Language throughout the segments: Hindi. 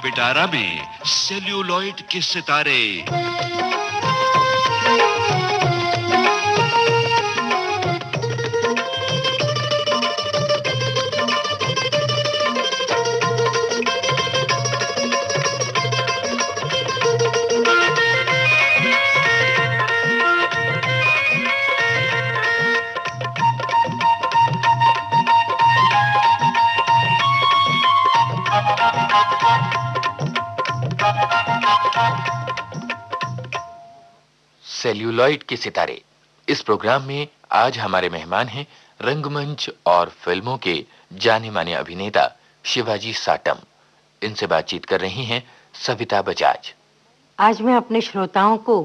पिटारा में सेल्यूलॉइड के सितारे। सेल्यूलॉइड के सितारे। इस प्रोग्राम में आज हमारे मेहमान हैं रंगमंच और फिल्मों के जाने माने अभिनेता शिवाजी साटम। इनसे बातचीत कर रही हैं सविता बजाज। आज मैं अपने श्रोताओं को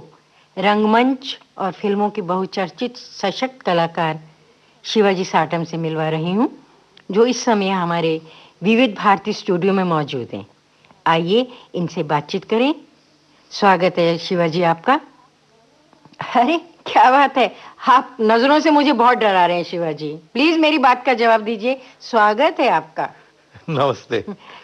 रंगमंच और फिल्मों के बहुचर्चित सशक्त कलाकार शिवाजी साटम से मिलवा रही हूं, जो इस समय हमारे विविध भारती स्टूडियो में मौजूद हैं। आइए इनसे बातचीत करें। स्वागत है शिवाजी आपका। अरे क्या बात है, आप नजरों से मुझे बहुत डरा रहे हैं शिवाजी। प्लीज मेरी बात का जवाब दीजिए। स्वागत है आपका। नमस्ते।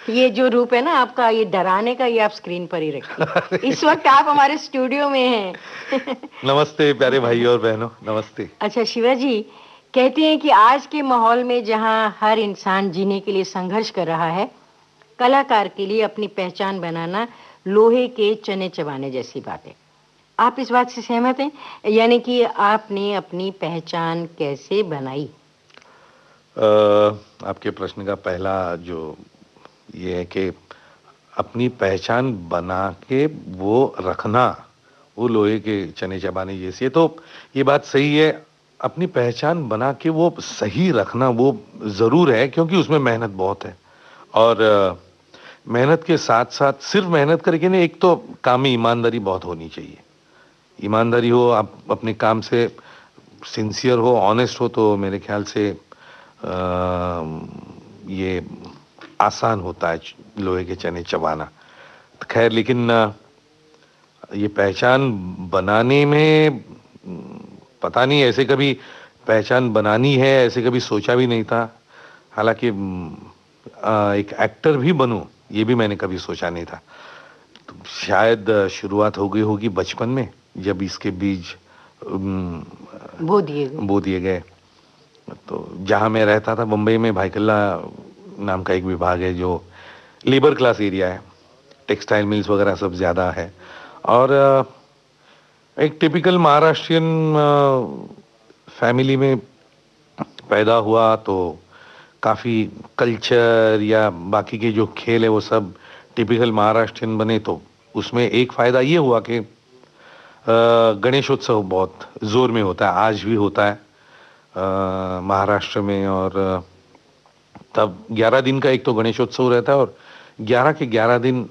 ये जो रूप है ना आपका, ये डराने का, ये आप स्क्रीन पर ही रखिए। इस वक्त आप हमारे स्टूडियो में हैं। नमस्ते प्यारे भाई और बहनों, नमस्ते। अच्छा शिवाजी, कहते हैं कि आज के माहौल में जहां हर इंसान जीने के लिए संघर्ष कर रहा है, कलाकार के लिए अपनी पहचान बनाना लोहे के चने चबाने जैसी बात है। आप इस बात से सहमत हैं? यानी कि आपने अपनी पहचान कैसे बनाई? आपके प्रश्न का पहला जो ये है कि अपनी पहचान बना के वो रखना, वो लोहे के चने चबाने जैसी है। तो ये बात सही है, अपनी पहचान बना के वो सही रखना वो ज़रूर है, क्योंकि उसमें मेहनत बहुत है। और मेहनत के साथ साथ सिर्फ मेहनत करके नहीं, एक तो काम में ईमानदारी बहुत होनी चाहिए। ईमानदारी हो, आप अपने काम से सिंसियर हो, ऑनेस्ट हो, तो मेरे ख्याल से ये आसान होता है लोहे के चने चबाना। खैर, लेकिन ये पहचान बनाने में पता नहीं, ऐसे कभी पहचान बनानी है ऐसे कभी सोचा भी नहीं था। हालांकि एक एक्टर भी बनूं ये भी मैंने कभी सोचा नहीं था। तो शायद शुरुआत हो गई होगी बचपन में, जब इसके बीज बो दिए गए। तो जहाँ मैं रहता था मुंबई में, भाईकल्ला नाम का एक विभाग है जो लेबर क्लास एरिया है, टेक्सटाइल मिल्स वगैरह सब ज़्यादा है। और एक टिपिकल महाराष्ट्रियन फैमिली में पैदा हुआ, तो काफ़ी कल्चर या बाकी के जो खेल है वो सब टिपिकल महाराष्ट्रियन बने। तो उसमें एक फ़ायदा ये हुआ कि गणेशोत्सव बहुत ज़ोर में होता है, आज भी होता है महाराष्ट्र में। और तब 11 दिन का एक तो गणेशोत्सव रहता है, और 11 के 11 दिन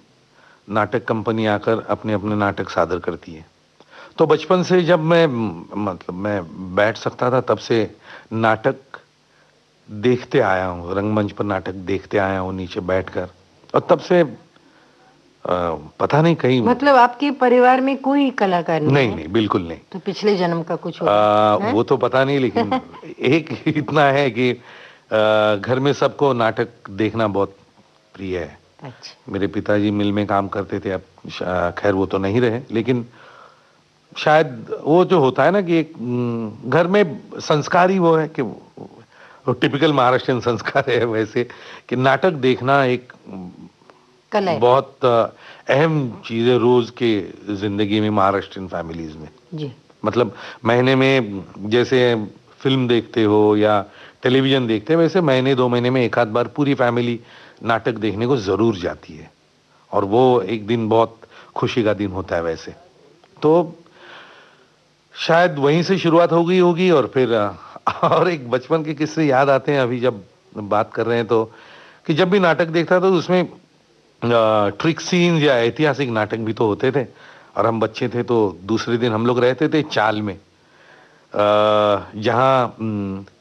नाटक कंपनी आकर अपने अपने नाटक सादर करती है। तो बचपन से जब मैं बैठ सकता था, तब से नाटक देखते आया हूँ, रंगमंच पर नाटक देखते आया हूँ नीचे बैठकर। और तब से पता नहीं कहीं, मतलब आपके परिवार में कोई कलाकार नहीं? नहीं, बिल्कुल नहीं। तो पिछले जन्म का कुछ होगा? वो तो पता नहीं, लेकिन एक इतना है कि घर में सबको नाटक देखना बहुत प्रिय है। अच्छा। मेरे पिताजी मिल में काम करते थे, अब खैर वो तो नहीं रहे, लेकिन शायद वो जो होता है ना कि एक घर में संस्कार ही वो है कि वो टिपिकल महाराष्ट्रियन संस्कार है वैसे, कि नाटक देखना एक बहुत अहम चीज़ है रोज के जिंदगी में महाराष्ट्रियन फैमिलीज में जी। मतलब महीने में जैसे फिल्म देखते हो या टेलीविजन देखते हैं, वैसे महीने 2 महीने में एक आध बार पूरी फैमिली नाटक देखने को जरूर जाती है। और वो एक दिन बहुत खुशी का दिन होता है वैसे। तो शायद वहीं से शुरुआत हो गई होगी। और फिर और एक बचपन के किस्से याद आते हैं अभी जब बात कर रहे हैं, तो कि जब भी नाटक देखता था तो उसमें ट्रिक सीन्स या ऐतिहासिक नाटक भी तो होते थे। और हम बच्चे थे तो दूसरे दिन हम लोग रहते थे चाल में, जहाँ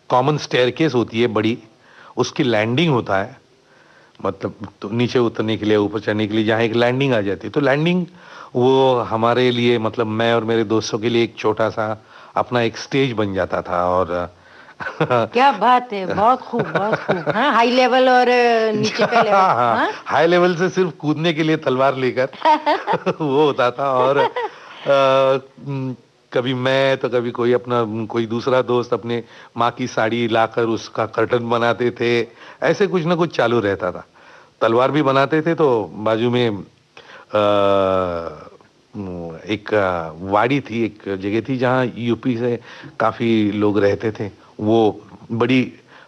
कॉमन स्टेयरकेस होती है बड़ी, उसकी लैंडिंग होता है, मतलब तो नीचे उतरने के लिए ऊपर चढ़ने के लिए जहाँ एक लैंडिंग आ जाती है। तो लैंडिंग वो हमारे लिए, मतलब मैं और मेरे दोस्तों के लिए एक छोटा सा अपना एक स्टेज बन जाता था। और क्या बात है, बहुत खूब, बहुत खूब। हाँ, हाई लेवल और नीचे का लेवल। हाँ, हाई लेवल से सिर्फ कूदने के लिए तलवार लेकर वो होता था। और कभी मैं तो कभी कोई अपना कोई दूसरा दोस्त अपने माँ की साड़ी लाकर उसका कर्टन बनाते थे। ऐसे कुछ ना कुछ चालू रहता था। तलवार भी बनाते थे तो बाजू में एक वाड़ी थी, एक जगह थी जहाँ यूपी से काफी लोग रहते थे। वो बड़ी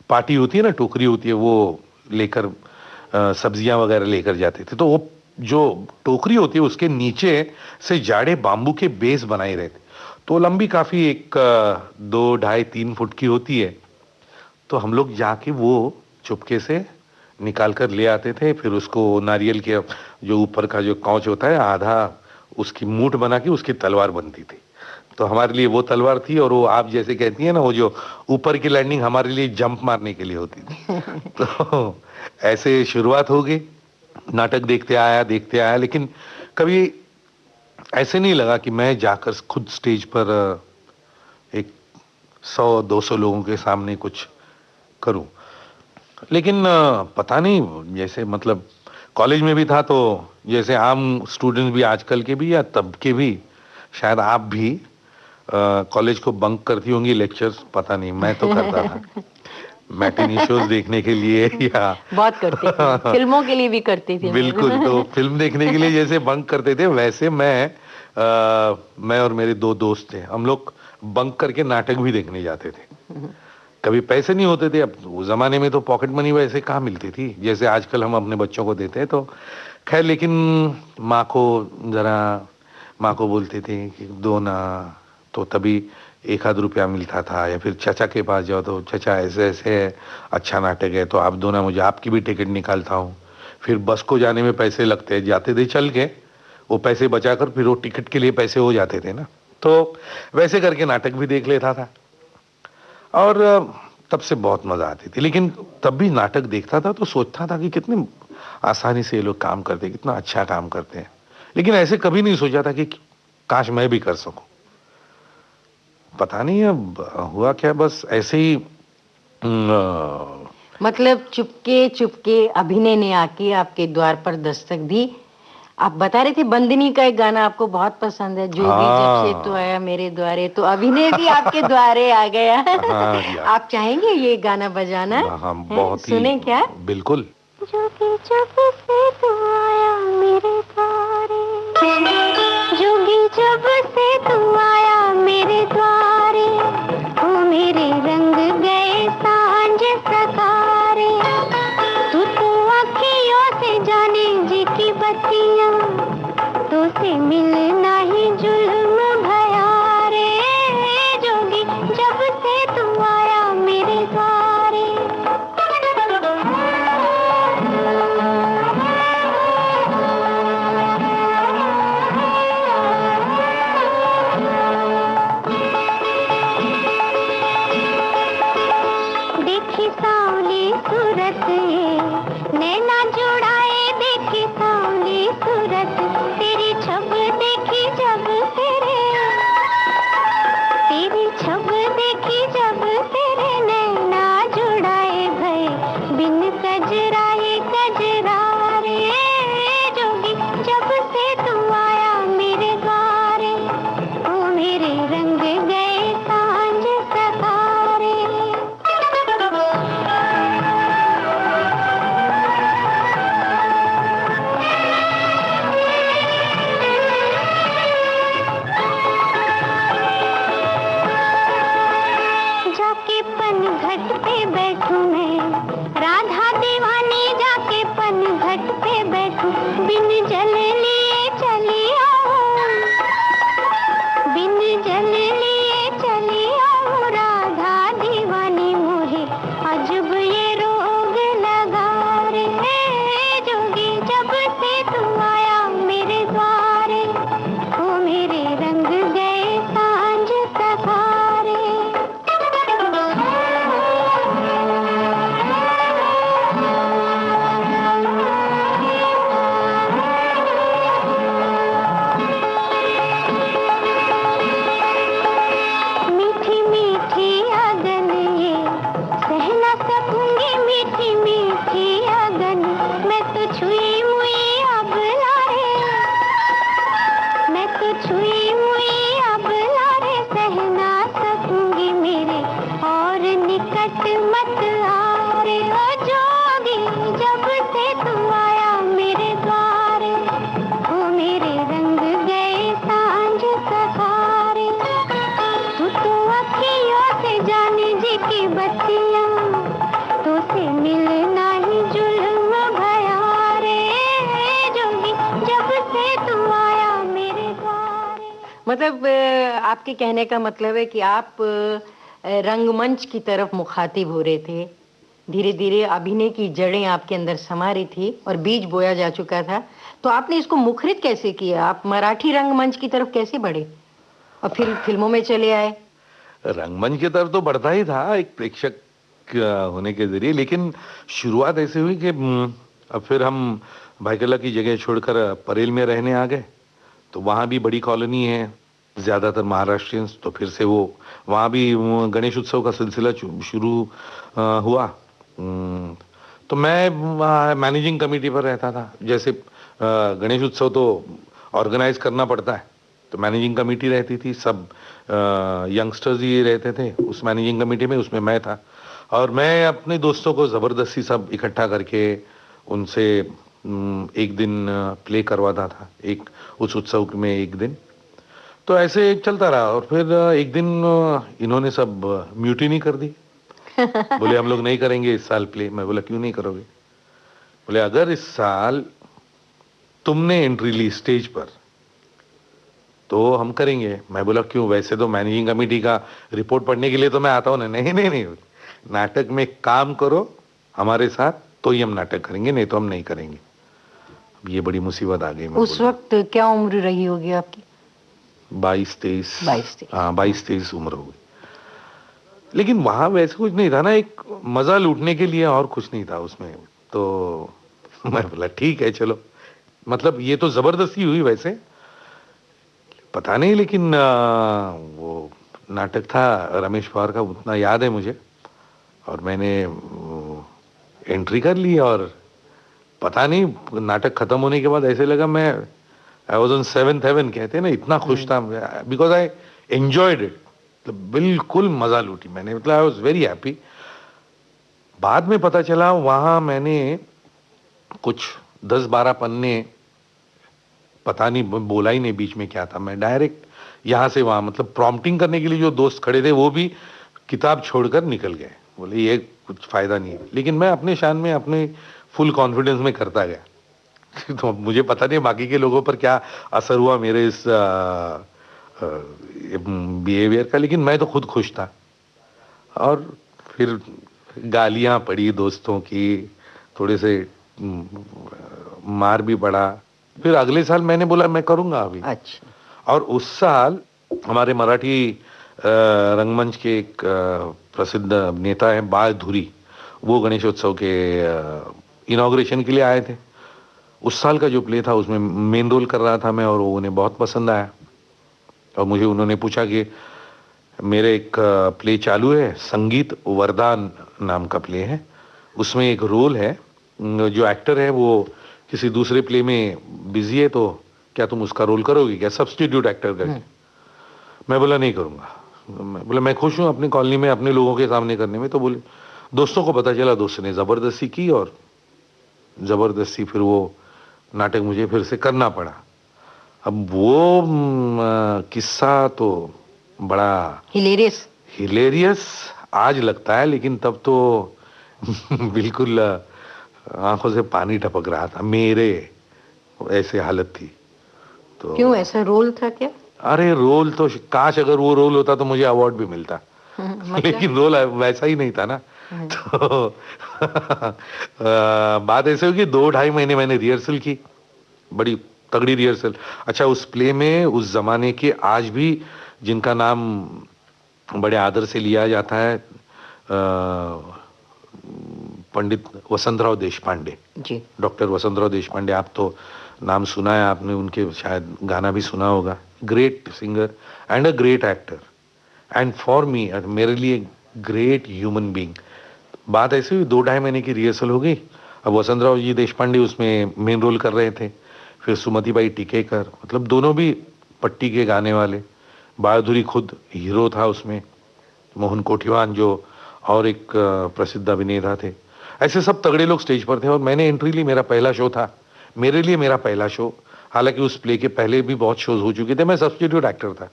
पार्टी होती है ना, टोकरी होती है, वो लेकर सब्जियां वगैरह लेकर जाते थे। तो वो जो टोकरी होती है उसके नीचे से जाड़े बाम्बू के बेस बनाए रहते। तो लंबी काफी एक 2, 2.5, 3 फुट की होती है। तो हम लोग जाके वो चुपके से निकाल कर ले आते थे। फिर उसको नारियल के जो ऊपर का जो कौच होता है, आधा उसकी मूठ बना के उसकी तलवार बनती थी। तो हमारे लिए वो तलवार थी। और वो आप जैसे कहती है ना, वो जो ऊपर की लैंडिंग हमारे लिए जंप मारने के लिए होती थी। तो ऐसे शुरुआत हो गई। नाटक देखते आया, लेकिन कभी ऐसे नहीं लगा कि मैं जाकर खुद स्टेज पर एक 100-200 लोगों के सामने कुछ करूं। लेकिन पता नहीं, जैसे मतलब कॉलेज में भी था तो जैसे आम स्टूडेंट भी आजकल के भी या तब के भी, शायद आप भी कॉलेज को बंक करती होंगी लेक्चर्स, पता नहीं, मैं तो करता था मैटिनी शोज देखने के लिए या बहुत करती थी, फिल्मों के लिए भी करती थी बिल्कुल। मैं। तो फिल्म देखने के लिए जैसे बंक करते थे, वैसे मैं और मेरे 2 दोस्त थे, हम लोग बंक करके नाटक भी देखने जाते थे। कभी पैसे नहीं होते थे। अब उस जमाने में तो पॉकेट मनी वैसे कहाँ मिलती थी जैसे आजकल हम अपने बच्चों को देते हैं। तो खैर, लेकिन माँ को जरा माँ को बोलते थे कि दो ना। तो तभी 1 आध रुपया मिलता था। या फिर चाचा के पास जाओ तो चाचा ऐसे ऐसे है, अच्छा नाटक है तो आप दो ना, मुझे आपकी भी टिकट निकालता हूँ। फिर बस को जाने में पैसे लगते, जाते थे चल के, वो पैसे बचाकर फिर वो टिकट के लिए पैसे हो जाते थे ना। तो वैसे करके नाटक भी देख लेता था। और तब से बहुत मजा आती थी। लेकिन तब भी नाटक देखता था तो सोचता था कि कितनी आसानी से ये लोग काम करते हैं, कितना अच्छा काम करते हैं। लेकिन ऐसे कभी नहीं सोचा था कि काश मैं भी कर सकूं। पता नहीं अब हुआ क्या, बस ऐसे ही मतलब चुपके चुपके अभिनय ने आके आपके द्वार पर दस्तक दी। आप बता रहे थे बंदिनी का एक गाना आपको बहुत पसंद है, जोगी जब से तू हाँ। आया मेरे द्वारे, तो अभिनय भी आपके द्वारे आ गया। हाँ जी, आप चाहेंगे ये गाना बजाना हाँ, है? बहुत ही, सुने क्या? बिल्कुल। जोगी जब से तू आया मेरे द्वारे, जोगी जब से तू आया मेरे द्वारे, ओ मेरे रंग गए सांझ सतारे, तू तो अखियों से जाने जी की बत्तियां, तो से मिलना ही जुल्म भया रे, जोगी जब से तू आया मेरे द्वारे। देखी सावली सूरत ये नैना जुड़ाए, देखी सावली सूरत तेरी छब देखी जब से छुई मुई अब लारे सह ना सकूंगी मेरे और निकट मत आ रे ओ जोगी जब से तू आया मेरे द्वारे ओ मेरे रंग गए सांझ सहारे तू अखियों से जाने जी की बत्तियां तो से मिलना ही जुल्म भया रे जोगी जब से तू आया मेरे द्वारे। मतलब आपके कहने का मतलब है कि आप रंगमंच की तरफ मुखातिब हो रहे थे, धीरे धीरे अभिनय की जड़ें आपके अंदर समा रही थी और बीज बोया जा चुका था, तो आपने इसको मुखरित कैसे किया? आप मराठी रंगमंच की तरफ कैसे बढ़े और फिर फिल्मों में चले आए? रंगमंच की तरफ तो बढ़ता ही था एक प्रेक्षक होने के जरिए, लेकिन शुरुआत ऐसे हुई कि अब फिर हम भाईकला की जगह छोड़कर परेल में रहने आ गए, तो वहाँ भी बड़ी कॉलोनी है, ज़्यादातर महाराष्ट्रियंस, तो फिर से वो वहाँ भी गणेश उत्सव का सिलसिला शुरू हुआ। तो मैं मैनेजिंग कमेटी पर रहता था। जैसे गणेश उत्सव तो ऑर्गेनाइज करना पड़ता है, तो मैनेजिंग कमेटी रहती थी, सब यंगस्टर्स ही रहते थे उस मैनेजिंग कमेटी में, उसमें मैं था। और मैं अपने दोस्तों को ज़बरदस्ती सब इकट्ठा करके उनसे एक दिन प्ले करवाता था, एक उस उत्सव में एक दिन। तो ऐसे चलता रहा और फिर एक दिन इन्होंने सब म्यूटिनी कर दी। बोले हम लोग नहीं करेंगे इस साल प्ले। मैं बोला क्यों नहीं करोगे? बोले अगर इस साल तुमने एंट्री ली स्टेज पर तो हम करेंगे। मैं बोला क्यों? वैसे तो मैनेजिंग कमेटी का रिपोर्ट पढ़ने के लिए तो मैं आता हूँ ना। नहीं नहीं नहीं, नाटक में काम करो हमारे साथ तो ही हम नाटक करेंगे, नहीं तो हम नहीं करेंगे। अब ये बड़ी मुसीबत आ गई। उस वक्त क्या उम्र रही होगी आपकी? 22-23। 22-23। हाँ 22-23 उम्र हो गई। लेकिन वहां वैसे कुछ नहीं था ना, एक मजा लूटने के लिए, और कुछ नहीं था उसमें। तो मैं बोला ठीक है चलो। मतलब ये तो जबरदस्ती हुई वैसे, पता नहीं, लेकिन वो नाटक था रमेश पवार का, उतना याद है मुझे। और मैंने एंट्री कर ली और पता नहीं नाटक खत्म होने के बाद ऐसे लगा मैं I was on 7th haven, कहते हैं ना, इतना खुश था बिकॉज आई एंजॉयड इट। बिल्कुल मजा लूटी मैंने, मतलब आई वॉज वेरी हैप्पी। बाद में पता चला वहां मैंने कुछ 10-12 पन्ने, पता नहीं बोला ही नहीं बीच में क्या था। मैं डायरेक्ट यहाँ से वहां, मतलब प्रॉम्प्टिंग करने के लिए जो दोस्त खड़े थे वो भी किताब छोड़कर निकल गए, बोले ये कुछ फायदा नहीं है। लेकिन मैं अपने शान में, अपने फुल कॉन्फिडेंस में करता गया। तो मुझे पता नहीं बाकी के लोगों पर क्या असर हुआ मेरे इस बिहेवियर का, लेकिन मैं तो खुद खुश था। और फिर गालियां पड़ी दोस्तों की, थोड़े से मार भी पड़ा। फिर अगले साल मैंने बोला मैं करूंगा अभी। अच्छा। और उस साल हमारे मराठी रंगमंच के एक प्रसिद्ध नेता हैं बाळ धुरी, वो गणेशोत्सव के इनॉग्रेशन के लिए आए थे। उस साल का जो प्ले था उसमें मेन रोल कर रहा था मैं, और वो उन्हें बहुत पसंद आया। और मुझे उन्होंने पूछा कि मेरे एक प्ले चालू है, संगीत वरदान नाम का प्ले है, उसमें एक रोल है, जो एक्टर है वो किसी दूसरे प्ले में बिजी है, तो क्या तुम उसका रोल करोगे क्या, सब्स्टिट्यूट एक्टर करके? मैं बोला नहीं करूंगा। मैं बोला मैं खुश हूँ अपनी कॉलोनी में अपने लोगों के सामने करने में। तो बोले दोस्तों को पता चला, दोस्तों ने जबरदस्ती की और जबरदस्ती फिर वो नाटक मुझे फिर से करना पड़ा। अब वो किस्सा तो बड़ा हिलेरियस आज लगता है, लेकिन तब तो बिल्कुल आंखों से पानी टपक रहा था मेरे, ऐसे हालत थी। तो क्यों, ऐसा रोल था क्या? अरे रोल तो काश अगर वो रोल होता तो मुझे अवार्ड भी मिलता। मतलब? लेकिन रोल वैसा ही नहीं था ना। तो बात ऐसे हुई कि 2-2.5 महीने मैंने रिहर्सल की, बड़ी तगड़ी रिहर्सल। अच्छा, उस प्ले में उस जमाने के आज भी जिनका नाम बड़े आदर से लिया जाता है, पंडित वसंतराव देशपांडे जी, डॉक्टर वसंतराव देशपांडे, आप तो नाम सुना है आपने, उनके शायद गाना भी सुना होगा। Great singer and a great actor and for me, मेरे लिए ग्रेट ह्यूमन बीइंग। बात ऐसी हुई, 2-2.5 महीने की रिहर्सल हो गई। अब वसंतराव जी देशपांडे उसमें मेन रोल कर रहे थे, फिर सुमति बाई टिकेकर, मतलब दोनों भी पट्टी के गाने वाले, बहादुरी खुद हीरो था उसमें, मोहन कोठीवान जो और एक प्रसिद्ध अभिनेता थे। ऐसे सब तगड़े लोग स्टेज पर थे और मैंने एंट्री ली। मेरा पहला शो था, मेरे लिए मेरा पहला शो। हालांकि उस प्ले के पहले भी बहुत शोज हो चुके थे, मैं सब्स्टिट्यूट एक्टर था।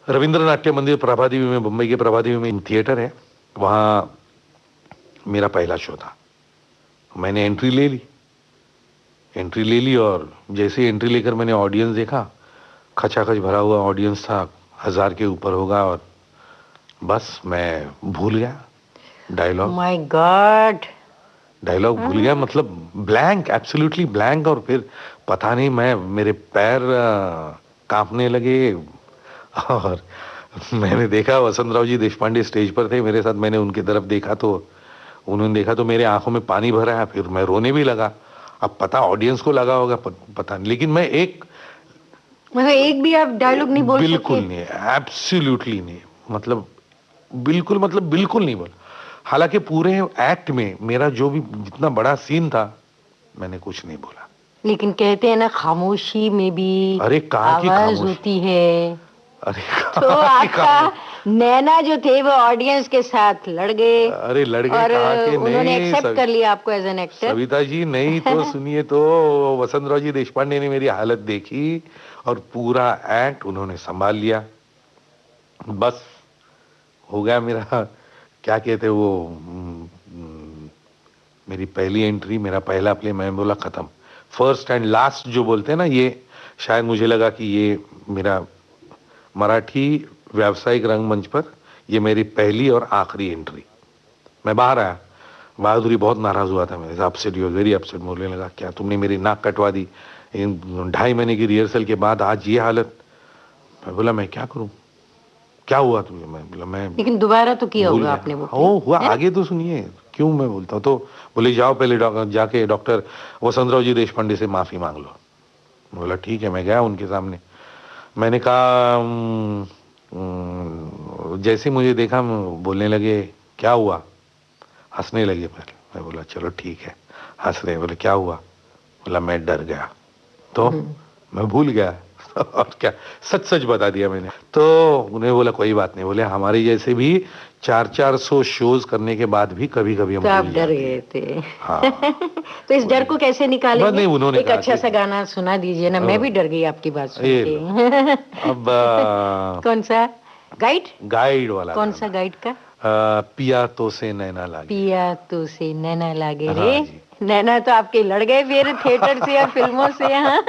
रविंद्र नाट्य मंदिर प्रभादेवी में, मुंबई के प्रभादेवी में थिएटर है, वहां मेरा पहला शो था। मैंने एंट्री ले ली और जैसे एंट्री लेकर मैंने ऑडियंस देखा, खचाखच भरा हुआ ऑडियंस था, 1000 के ऊपर होगा, और बस मैं भूल गया डायलॉग। माय गॉड, डायलॉग भूल गया, मतलब ब्लैंक, एब्सोल्युटली ब्लैंक। और फिर पता नहीं, मेरे पैर कांपने लगे और मैंने देखा वसंतराव जी देशपांडे स्टेज पर थे मेरे साथ। मैंने उनकी तरफ देखा तो उन्होंने देखा तो मेरे आंखों में पानी भर आया, फिर मैं रोने भी लगा। अब पता ऑडियंस को लगा होगा, पता नहीं, लेकिन मैं मतलब एक भी आप डायलॉग नहीं बोल बिल्कुल सके? नहीं, एब्सोल्युटली नहीं, मतलब बिल्कुल नहीं बोला। हालांकि पूरे एक्ट में मेरा जो भी जितना बड़ा सीन था, मैंने कुछ नहीं बोला। लेकिन कहते हैं ना, खामोशी में भी अरे कहाँ की आवाज खामोशी? होती है। अरे तो आपका नैना जो थे वो ऑडियंस के साथ लड़ गए, अरे लड़के और कहाँ के? उन्होंने नहीं, एक्सेप्ट कर लिया आपको as an actor. Savita ji नहीं तो सुनिए तो, वसंतराव जी देशपांडे ने मेरी हालत देखी और पूरा एक्ट उन्होंने संभाल लिया। बस हो गया मेरा, क्या कहते वो, मेरी पहली एंट्री, मेरा पहला प्ले, मैं बोला खत्म। फर्स्ट एंड लास्ट जो बोलते हैं ना, ये शायद मुझे लगा कि ये मेरा मराठी व्यावसायिक रंगमंच पर ये मेरी पहली और आखिरी एंट्री। मैं बाहर आया, बहादुरी बहुत नाराज हुआ था मेरे से, अपसेट, यू वेरी अपसेट, बोलने लगा क्या तुमने मेरी नाक कटवा दी, 2.5 महीने की रिहर्सल के बाद आज ये हालत। मैं बोला मैं क्या करूं, क्या हुआ तुम्हें? मैं बोला मैं लेकिन दोबारा तो किया भूल होगा गया। आपने वो ओ हुआ, है? आगे तो सुनिए क्यों मैं बोलता हूँ। तो बोले जाओ पहले जाके डॉक्टर वसंतराव जी देशपांडे से माफी मांग लो। बोला ठीक है। मैं गया उनके सामने, मैंने कहा जैसे मुझे देखा बोलने लगे क्या हुआ, हंसने लगे पहले। मैं बोला चलो ठीक है, हंस रहे। बोले क्या हुआ? बोला मैं डर गया, तो मैं भूल गया और क्या, सच सच बता दिया मैंने। तो उन्हें बोला कोई बात नहीं, बोले हमारे जैसे भी 400 शोज करने के बाद भी कभी कभी हम तो आप भूल डर जाते गए हैं। थे। हाँ। तो इस डर को कैसे बस निकालेंगे? नहीं, उन्होंने एक कहा अच्छा कि- सा गाना सुना दीजिए ना, मैं भी डर गई आपकी बात सुन ये के। अब कौन सा गाइड? गाइड वाला कौन गाना। सा गाइड का? पिया तो से नैना लागे। पिया तो से नैना लागे हाँ रे। जी। नैना तो आपके लड़ गए फिर थिएटर से या फिल्मों से। हाँ।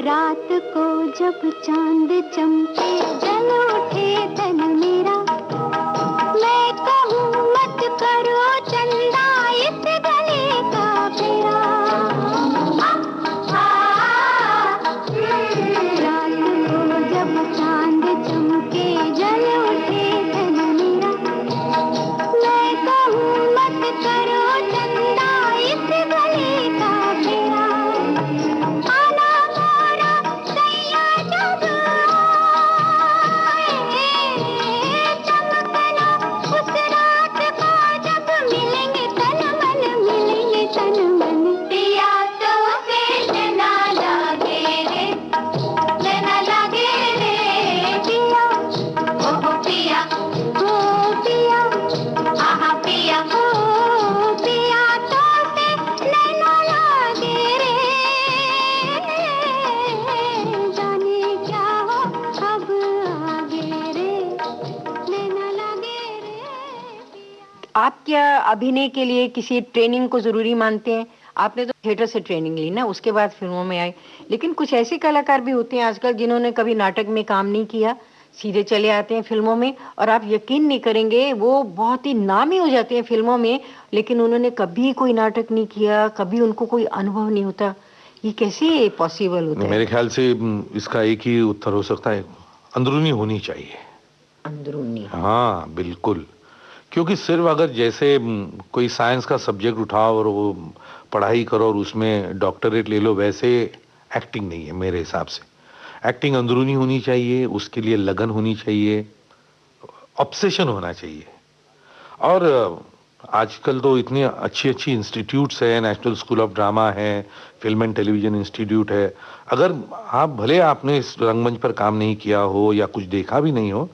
रात को जब चांद चमके आप क्या अभिनय के लिए किसी ट्रेनिंग को जरूरी मानते हैं? आपने तो थिएटर से ट्रेनिंग ली ना, उसके बाद फिल्मों में आए। लेकिन कुछ ऐसे कलाकार भी होते हैं आजकल जिन्होंने कभी नाटक में काम नहीं किया, सीधे चले आते हैं फिल्मों में, और आप यकीन नहीं करेंगे वो बहुत ही नामी हो जाते हैं फिल्मों में, लेकिन उन्होंने कभी कोई नाटक नहीं किया, कभी उनको कोई अनुभव नहीं होता। ये कैसे पॉसिबल होता है? मेरे ख्याल से इसका एक ही उत्तर हो सकता है, अंदरूनी होनी चाहिए। अंदरूनी। हाँ बिल्कुल। क्योंकि सिर्फ अगर जैसे कोई साइंस का सब्जेक्ट उठाओ और वो पढ़ाई करो और उसमें डॉक्टरेट ले लो, वैसे एक्टिंग नहीं है मेरे हिसाब से। एक्टिंग अंदरूनी होनी चाहिए, उसके लिए लगन होनी चाहिए, ऑब्सेशन होना चाहिए। और आजकल तो इतनी अच्छी अच्छी इंस्टीट्यूट्स है, नेशनल स्कूल ऑफ ड्रामा है, फिल्म एंड टेलीविजन इंस्टीट्यूट है। अगर आप भले आपने इस रंगमंच पर काम नहीं किया हो या कुछ देखा भी नहीं हो,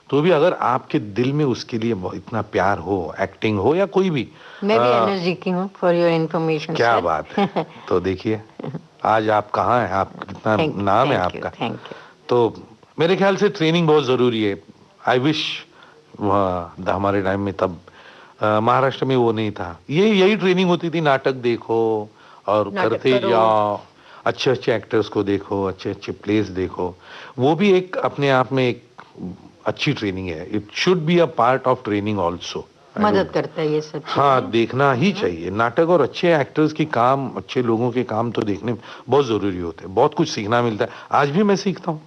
तो भी अगर आपके दिल में उसके लिए इतना प्यार हो, एक्टिंग हो या कोई भी। मैं भी एनर्जी की हूँ, फॉर योर इन्फॉर्मेशन। क्या बात है। तो देखिए आज आप कहाँ हैं, आप कितना नाम है आपका। Thank you. तो मेरे ख्याल से ट्रेनिंग बहुत जरूरी है। आई विश हमारे टाइम में तब महाराष्ट्र में वो नहीं था। यही ट्रेनिंग होती थी, नाटक देखो और करते जाओ, अच्छे अच्छे एक्टर्स को देखो, अच्छे अच्छे प्लेस देखो। वो भी एक अपने आप में एक अच्छी ट्रेनिंग है। It should be a part of training also. मदद करता है ये सब। हाँ, देखना ही चाहिए नाटक, और अच्छे एक्टर्स की काम, अच्छे लोगों के काम तो देखने बहुत जरूरी होते हैं। बहुत कुछ सीखना मिलता है, आज भी मैं सीखता हूँ।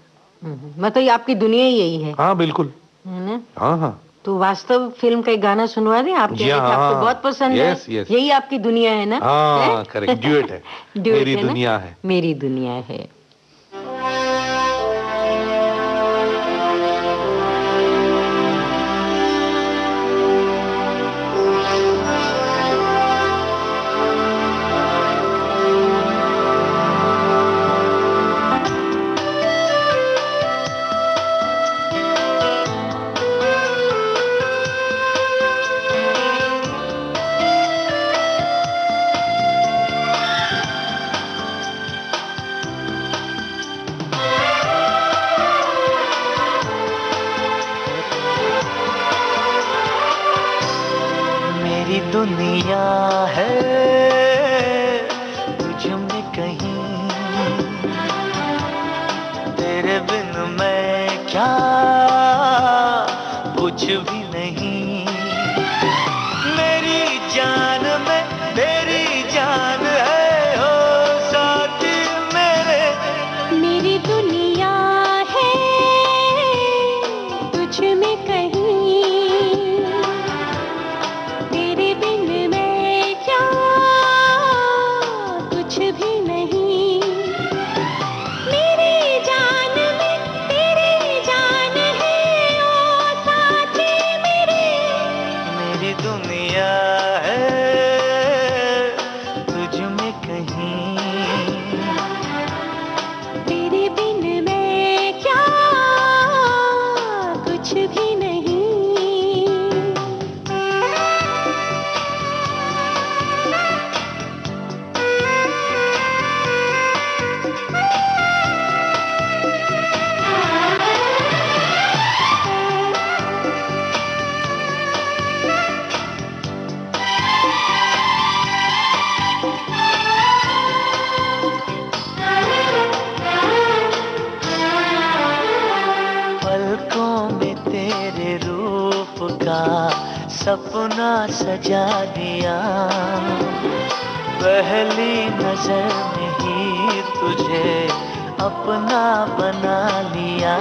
मतलब आपकी दुनिया ही यही है। हाँ बिल्कुल, है ना? हाँ हाँ। तो वास्तव फिल्म का एक गाना सुनवा दें? आप कह रहे थे आपको बहुत पसंद है। यही आपकी दुनिया है ना? हाँ करेक्ट, ड्यूएट है। मेरी दुनिया है, मेरी दुनिया है। दुनिया है तुझ में कहीं, तेरे बिन मैं क्या कुछ भी नहीं। मेरी जान में तेरी जान है, हो साथी मेरे। मेरी दुनिया है तुझ में कहीं, सपना सजा दिया, पहली नजर में ही तुझे अपना बना लिया।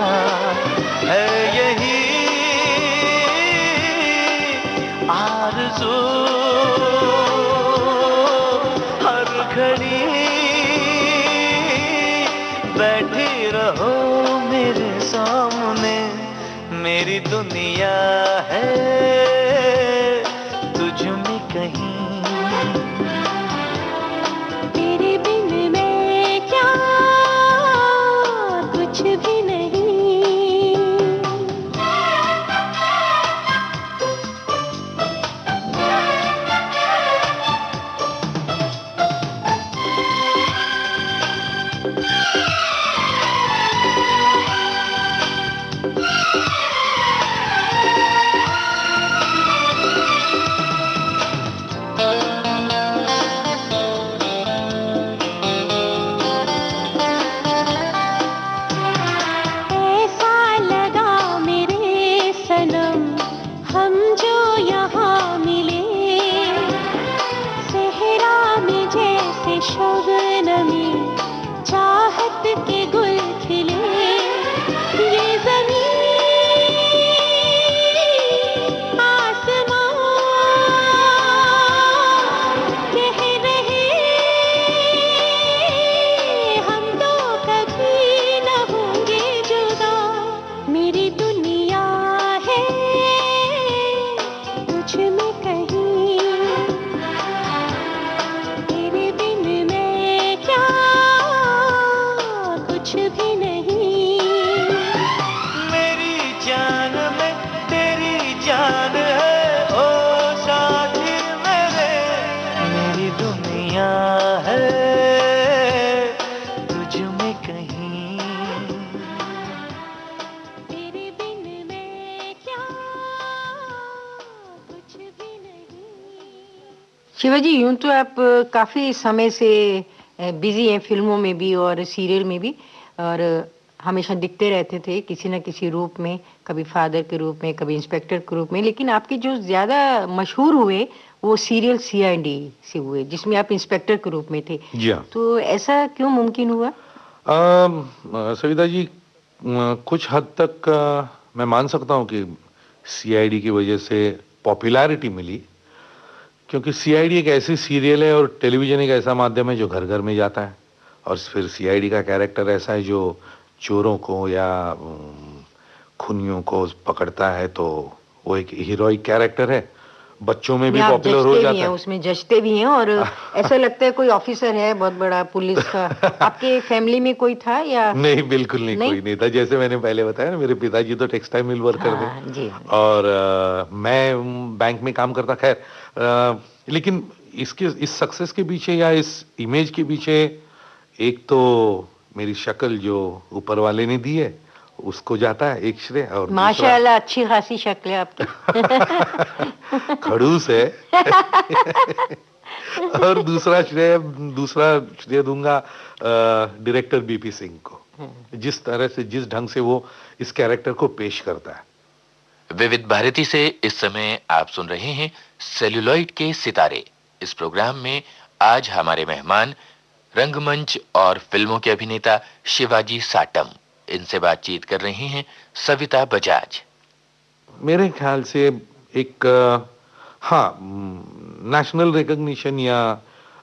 है यही आरज़ू हर घड़ी बैठी रहो मेरे सामने। मेरी दुनिया है तुझ में कहीं, तेरे बिन मैं क्या कुछ भी नहीं। शिवाजी, यूं तो आप काफी समय से बिजी हैं फिल्मों में भी और सीरियल में भी, और हमेशा दिखते रहते थे किसी न किसी रूप में, कभी फादर के रूप में, कभी इंस्पेक्टर के रूप में। लेकिन आपके जो ज्यादा मशहूर हुए वो सीरियल सीआईडी से हुए, जिसमें आप इंस्पेक्टर के रूप में थे। जी हाँ। तो ऐसा क्यों मुमकिन हुआ? सविता जी, कुछ हद तक मैं मान सकता हूँ कि सीआईडी की वजह से पॉपुलैरिटी मिली, क्योंकि सीआईडी एक ऐसी सीरियल है और टेलीविजन एक ऐसा माध्यम है जो घर घर में जाता है, और फिर सीआईडी का कैरेक्टर ऐसा है जो चोरों को या खूनियों को पकड़ता है, तो वो एक हीरोइक कैरेक्टर है, बच्चों में भी आप पॉपुलर हो जजते भी जाता हैं, है। उसमें जजते भी हैं, और ऐसा लगता है कोई ऑफिसर है बहुत बड़ा पुलिस का। आपके फैमिली में कोई था या? नहीं, बिल्कुल नहीं, नहीं? कोई नहीं था। जैसे मैंने पहले बताया ना, मेरे पिताजी तो टेक्सटाइल मिल वर्कर थे, हाँ जी। और मैं बैंक में काम करता। खैर, लेकिन इसके इस सक्सेस के पीछे या इस इमेज के पीछे एक तो मेरी शक्ल जो ऊपर वाले ने दी है उसको जाता है एक श्रेय, और माशाल्लाह अच्छी खासी शक्ल है आपकी। खड़ूस है। और दूसरा श्रेय दूंगा डायरेक्टर बीपी सिंह को, जिस तरह से, जिस ढंग से वो इस कैरेक्टर को पेश करता है। विविध भारती से इस समय आप सुन रहे हैं सेल्यूलॉइड के सितारे। इस प्रोग्राम में आज हमारे मेहमान रंगमंच और फिल्मों के अभिनेता शिवाजी साटम। इनसे बातचीत कर रही हैं सविता बजाज। मेरे ख्याल से एक हाँ, नेशनल रिकॉग्निशन या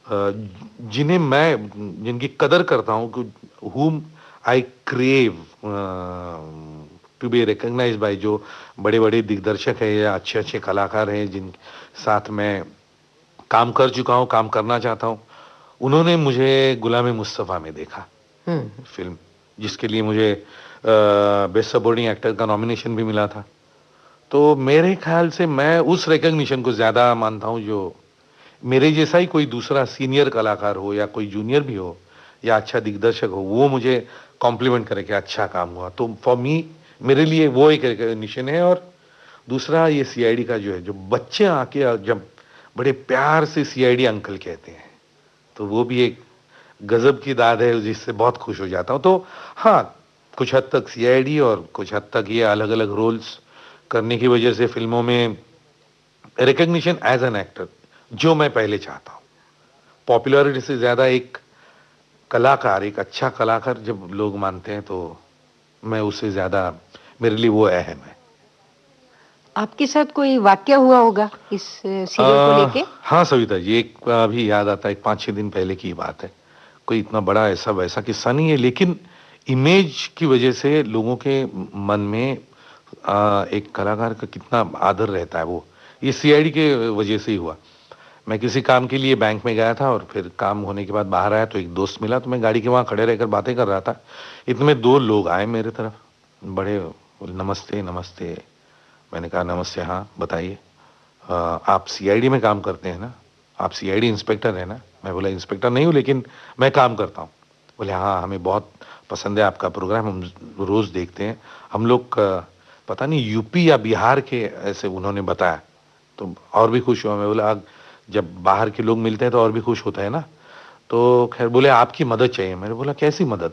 जिन्हें मैं, जिनकी कदर करता हूँ, whom I crave to be recognised by, जो बड़े बड़े दिग्दर्शक है या अच्छे अच्छे कलाकार हैं जिन साथ मैं काम कर चुका हूँ, काम करना चाहता हूँ, उन्होंने मुझे गुलाम मुस्तफा में देखा फिल्म, जिसके लिए मुझे बेस्ट सपोर्टिंग एक्टर का नॉमिनेशन भी मिला था। तो मेरे ख्याल से मैं उस रिकॉग्निशन को ज्यादा मानता हूँ, जो मेरे जैसा ही कोई दूसरा सीनियर कलाकार हो या कोई जूनियर भी हो या अच्छा दिग्दर्शक हो, वो मुझे कॉम्प्लीमेंट करे कि अच्छा काम हुआ, तो फॉर मी, मेरे लिए वो एक रिकॉग्निशन है। और दूसरा ये सीआईडी का जो है, जो बच्चे आके जब बड़े प्यार से सीआईडी अंकल कहते हैं, तो वो भी एक गजब की दाद है, जिससे बहुत खुश हो जाता हूँ। तो हाँ, कुछ हद तक सीआईडी और कुछ हद तक ये अलग अलग रोल्स करने की वजह से फिल्मों में रिकॉग्निशन एज एन एक्टर, जो मैं पहले चाहता हूँ। पॉपुलैरिटी से ज्यादा एक कलाकार, एक अच्छा कलाकार जब लोग मानते हैं, तो मैं उससे ज्यादा, मेरे लिए वो अहम है। आपके साथ कोई वाकया हुआ होगा इस सीरियल को लेके? हाँ सविता जी, एक अभी याद आता है, 5-6 दिन पहले की बात है। कोई इतना बड़ा ऐसा वैसा किस्सा नहीं है, लेकिन इमेज की वजह से लोगों के मन में एक कलाकार का कितना आदर रहता है, वो ये सीआईडी के वजह से ही हुआ। मैं किसी काम के लिए बैंक में गया था, और फिर काम होने के बाद बाहर आया तो एक दोस्त मिला, तो मैं गाड़ी के वहाँ खड़े रहकर बातें कर रहा था। इतने 2 लोग आए मेरे तरफ, बड़े, नमस्ते नमस्ते। मैंने कहा नमस्ते, हाँ बताइए, आप सीआईडी में काम करते हैं ना, आप सीआईडी इंस्पेक्टर हैं ना? मैं बोला इंस्पेक्टर नहीं हूँ, लेकिन मैं काम करता हूँ। बोले हाँ, हमें बहुत पसंद है आपका प्रोग्राम, हम रोज देखते हैं। हम लोग पता नहीं यूपी या बिहार के, ऐसे उन्होंने बताया, तो और भी खुश हुआ। मैं बोला जब बाहर के लोग मिलते हैं तो और भी खुश होता है ना। तो खैर बोले आपकी मदद चाहिए। मैंने बोला कैसी मदद?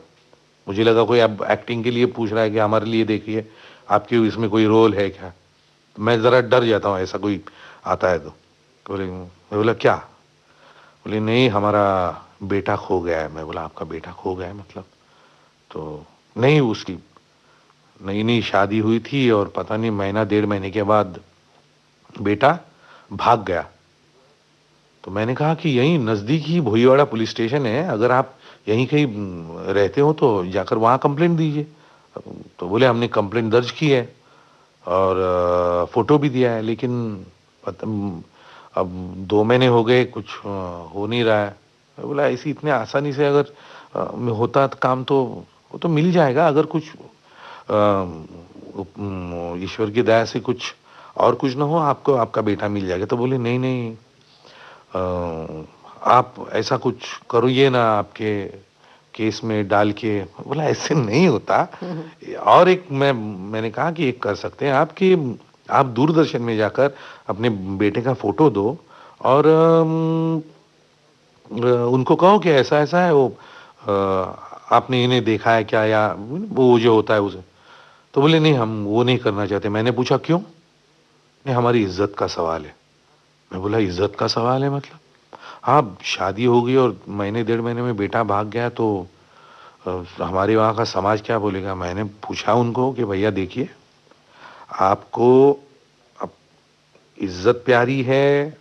मुझे लगा कोई अब एक्टिंग के लिए पूछ रहा है कि हमारे लिए देखिए, आपके इसमें कोई रोल है क्या? मैं जरा डर जाता हूँ ऐसा कोई आता है तो। बोले, मैं बोला क्या? बोले नहीं, हमारा बेटा खो गया है। मैं बोला आपका बेटा खो गया है मतलब? तो नहीं, उसकी नई नई शादी हुई थी और पता नहीं महीना 1.5 महीने के बाद बेटा भाग गया। तो मैंने कहा कि यहीं नजदीक ही भोईवाड़ा पुलिस स्टेशन है, अगर आप यहीं कहीं रहते हो तो जाकर वहां कंप्लेंट दीजिए। तो बोले हमने कंप्लेंट दर्ज की है और फोटो भी दिया है, लेकिन अब 2 महीने हो गए, कुछ हो नहीं रहा है। मैं बोला ऐसी इतने आसानी से अगर होता काम तो वो तो मिल जाएगा, अगर कुछ ईश्वर की दया से कुछ और कुछ ना हो, आपको आपका बेटा मिल जाएगा। तो बोले नहीं नहीं, आप ऐसा कुछ करिए ना, आपके केस में डाल के। बोला ऐसे नहीं होता। और एक मैंने कहा कि एक कर सकते हैं आप, कि आप दूरदर्शन में जाकर अपने बेटे का फोटो दो और उनको कहो कि ऐसा ऐसा है, वो आपने इन्हें देखा है क्या, या वो जो होता है उसे। तो बोले नहीं, हम वो नहीं करना चाहते। मैंने पूछा क्यों? नहीं, हमारी इज्जत का सवाल है। मैं बोला इज्जत का सवाल है मतलब? हाँ, शादी हो गई और महीने 1.5 महीने में बेटा भाग गया तो हमारे वहाँ का समाज क्या बोलेगा। मैंने पूछा उनको कि भैया देखिए, आपको अब इज्जत प्यारी है,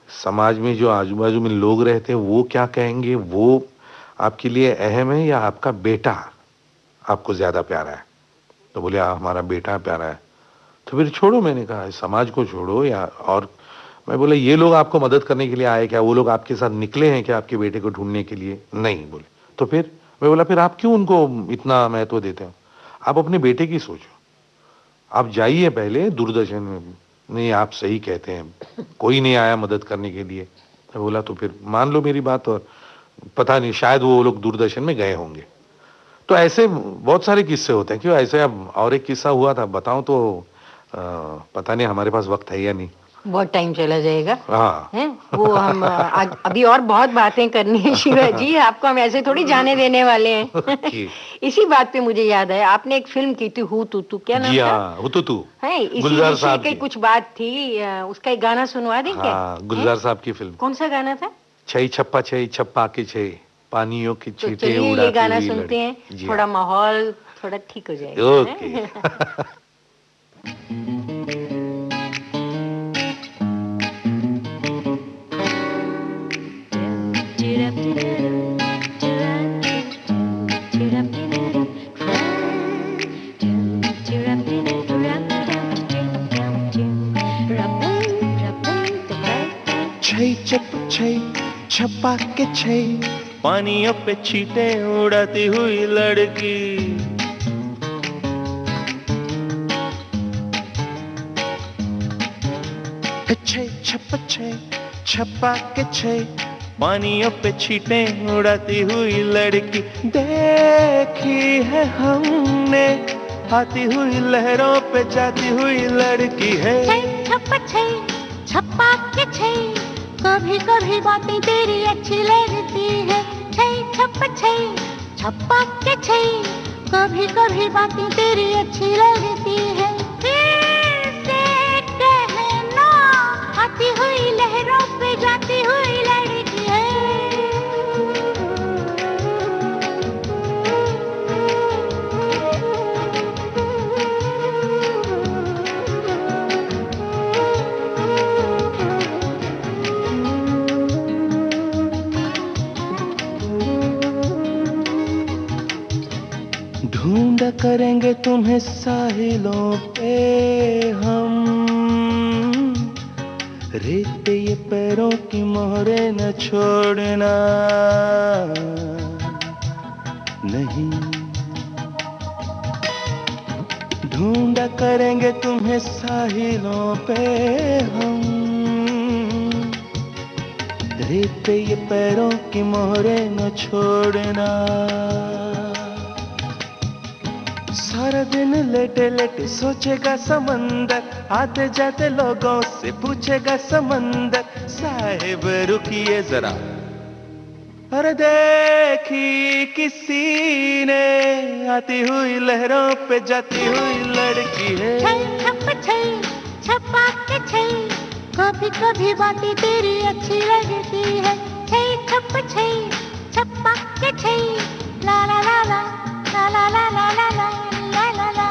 समाज में जो आजू बाजू में लोग रहते हैं वो क्या कहेंगे, वो आपके लिए अहम है, या आपका बेटा आपको ज्यादा प्यारा है? तो बोले हमारा बेटा प्यारा है। तो फिर छोड़ो, मैंने कहा समाज को छोड़ो। या और मैं बोला ये लोग आपको मदद करने के लिए आए क्या? वो लोग आपके साथ निकले हैं क्या आपके बेटे को ढूंढने के लिए? नहीं। बोले तो फिर? मैं बोला फिर आप क्यों उनको इतना महत्व देते हो? आप अपने बेटे की सोचो, आप जाइए पहले दूरदर्शन में। नहीं, आप सही कहते हैं, कोई नहीं आया मदद करने के लिए। मैं बोला तो फिर मान लो मेरी बात, और पता नहीं शायद वो लोग दूरदर्शन में गए होंगे। तो ऐसे बहुत सारे किस्से होते हैं। क्यों ऐसे? अब और एक किस्सा हुआ था, बताऊं तो पता नहीं हमारे पास वक्त है या नहीं। बहुत टाइम चला जाएगा। हाँ हैं वो हम आज अभी और बहुत बातें करनी है शिवाजी, आपको हम ऐसे थोड़ी जाने देने वाले हैं। इसी बात पे मुझे याद है, आपने एक फिल्म की थी हू तू तू, क्या नाम जी था? हाँ, हुतुतु, है इसी गुलजार विषय साहब की की। कुछ बात थी, उसका एक गाना सुनवा दें क्या? हाँ, गुलजार साहब की फिल्म। कौन सा गाना था? छई छप्पा के छे, पानियों की तो छींटे चलिए ये उड़ाती गाना हुई सुनते हैं, लड़ी। जी थोड़ा हाँ। माहौल थोड़ा ठीक हो जाएगा। ओके। छै चप छै छप्पा के छै, पानियों पे छींटे उड़ाती हुई लड़की। छै छप छै छप्पा के छै, पानियों पे छींटे उड़ाती हुई लड़की। देखी है हमने आती हुई लहरों पे जाती हुई लड़की है। छप्पा के छै, कभी कभी बातें तेरी अच्छी लगती है। छै छप्पा के छै, कभी कभी बातें तेरी अच्छी लगती है। फिर से कहना, आती हुई लहरों पे जाती हुई लड़की है। ढूंढ करेंगे तुम्हें साहिलों पे हम, रेत पे ये पैरों की मोहरें न छोड़ना। नहीं, ढूंढ करेंगे तुम्हें साहिलों पे हम, रेत पे ये पैरों की मोहरें न छोड़ना। सारा दिन लेटे लेटे सोचेगा समंदर, आते जाते लोगों से पूछेगा समंदर, साहिब रुकिए जरा, अरे देखी किसी ने आती हुई लहरों पे जाती हुई लड़की है। छप्पा के छै, कभी कभी बातें तेरी अच्छी लगती है। छप्पा के छै, ला ला ला ला ला ला ला ला ला ला ला ला ला।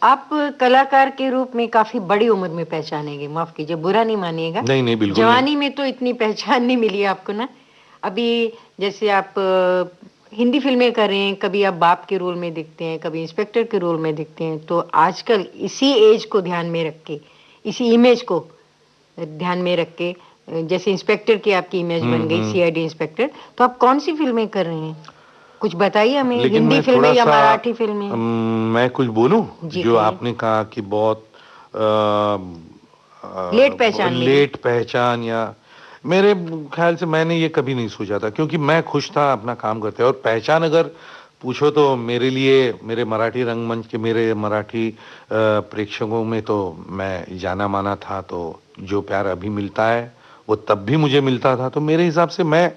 आप कलाकार के रूप में काफी बड़ी उम्र में पहचानेंगे, माफ कीजिए, बुरा नहीं मानिएगा। नहीं नहीं, बिल्कुल जवानी में तो इतनी पहचान नहीं मिली आपको ना। अभी जैसे आप हिंदी फिल्में कर रहे हैं, कभी आप बाप के रोल में दिखते हैं, कभी इंस्पेक्टर के रोल में दिखते हैं। तो आजकल इसी एज को ध्यान में रख के, इसी इमेज को ध्यान में रख के, जैसे इंस्पेक्टर की आपकी इमेज बन गई, सीआईडी इंस्पेक्टर, तो आप कौन सी फिल्में कर रहे हैं? कुछ बताइए हमें, हिंदी फिल्में या मराठी फिल्में? मैं कुछ बोलूं? जी, जो कहिए। आपने कहा कि बहुत लेट पहचान, या मेरे ख्याल से मैंने ये कभी नहीं सोचा था, क्योंकि मैं खुश था अपना काम करते। और पहचान अगर पूछो तो मेरे लिए, मेरे मराठी रंगमंच के, मेरे मराठी प्रेक्षकों में तो मैं जाना माना था। तो जो प्यार अभी मिलता है वो तब भी मुझे मिलता था। तो मेरे हिसाब से मैं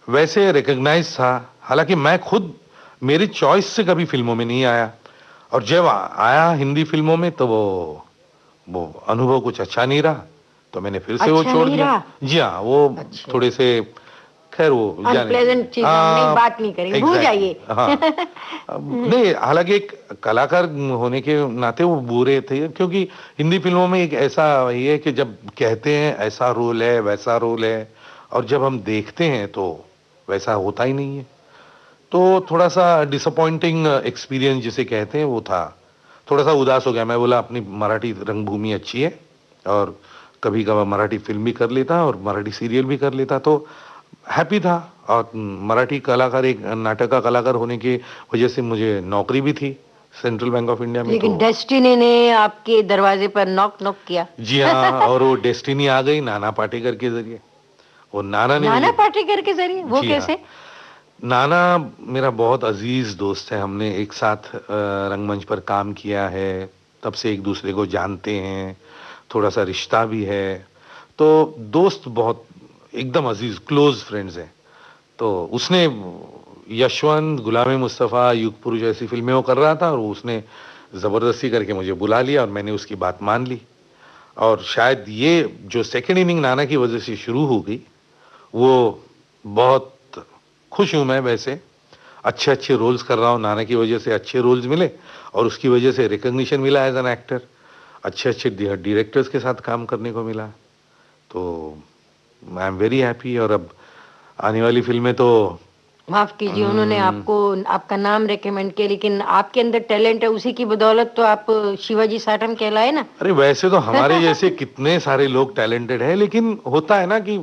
वैसे रिकॉग्नाइज था। हालांकि मैं खुद मेरी चॉइस से कभी फिल्मों में नहीं आया, और जब आया हिंदी फिल्मों में तो वो अनुभव कुछ अच्छा नहीं रहा, तो मैंने फिर से वो अच्छा छोड़ नहीं दिया। रहा? जी हाँ, वो अच्छा। थोड़े से, खैर वो जाने अनप्लेजेंट चीज हम नहीं, बात नहीं करेंगे, भूल जाइए। हाँ। नहीं, हालांकि एक कलाकार होने के नाते वो बुरे थे, क्योंकि हिंदी फिल्मों में एक ऐसा ये है कि जब कहते हैं ऐसा रोल है वैसा रोल है, और जब हम देखते हैं तो वैसा होता ही नहीं है। तो थोड़ा सा डिसअपॉइंटिंग एक्सपीरियंस जिसे कहते हैं वो था। थोड़ा सा उदास हो गया। मैं बोला अपनी मराठी रंगभूमि अच्छी है, और कभी कभार मराठी फिल्म भी कर लेता और मराठी सीरियल भी कर लेता, तो हैप्पी था। और मराठी कलाकार, एक नाटक का कलाकार होने की वजह से मुझे नौकरी भी थी सेंट्रल बैंक ऑफ इंडिया में। लेकिन तो डेस्टिनी ने आपके दरवाजे पर नॉक नॉक किया। जी हाँ, और वो डेस्टिनी आ गई नाना पाटेकर के जरिए। वो नाना ने नाना मुझे, पाटेकर के जरिए? वो जी हाँ, कैसे? नाना मेरा बहुत अजीज दोस्त है। हमने एक साथ रंगमंच पर काम किया है, तब से एक दूसरे को जानते हैं, थोड़ा सा रिश्ता भी है। तो दोस्त बहुत एकदम अजीज क्लोज फ्रेंड्स हैं। तो उसने यशवंत, गुलाम मुस्तफ़ा, युग पुरुष ऐसी फिल्में वो कर रहा था, और उसने ज़बरदस्ती करके मुझे बुला लिया और मैंने उसकी बात मान ली। और शायद ये जो सेकंड इनिंग नाना की वजह से शुरू हो गई, वो बहुत खुश हूं मैं वैसे। अच्छे अच्छे रोल्स कर रहा हूँ, नाना की वजह से अच्छे रोल्स मिले, और उसकी वजह से रिकॉग्निशन मिला एज एन एक्टर। अच्छे अच्छे डायरेक्टर्स के साथ काम करने को मिला। तो आई एम वेरी हैप्पी। और अब आने वाली फिल्में तो, माफ कीजिए, उन्होंने आपको, आपका नाम रेकमेंड किया, लेकिन आपके अंदर टैलेंट है, उसी की बदौलत तो आप शिवाजी साटम कहलाए ना। अरे वैसे तो हमारे जैसे कितने सारे लोग टैलेंटेड हैं, लेकिन होता है ना कि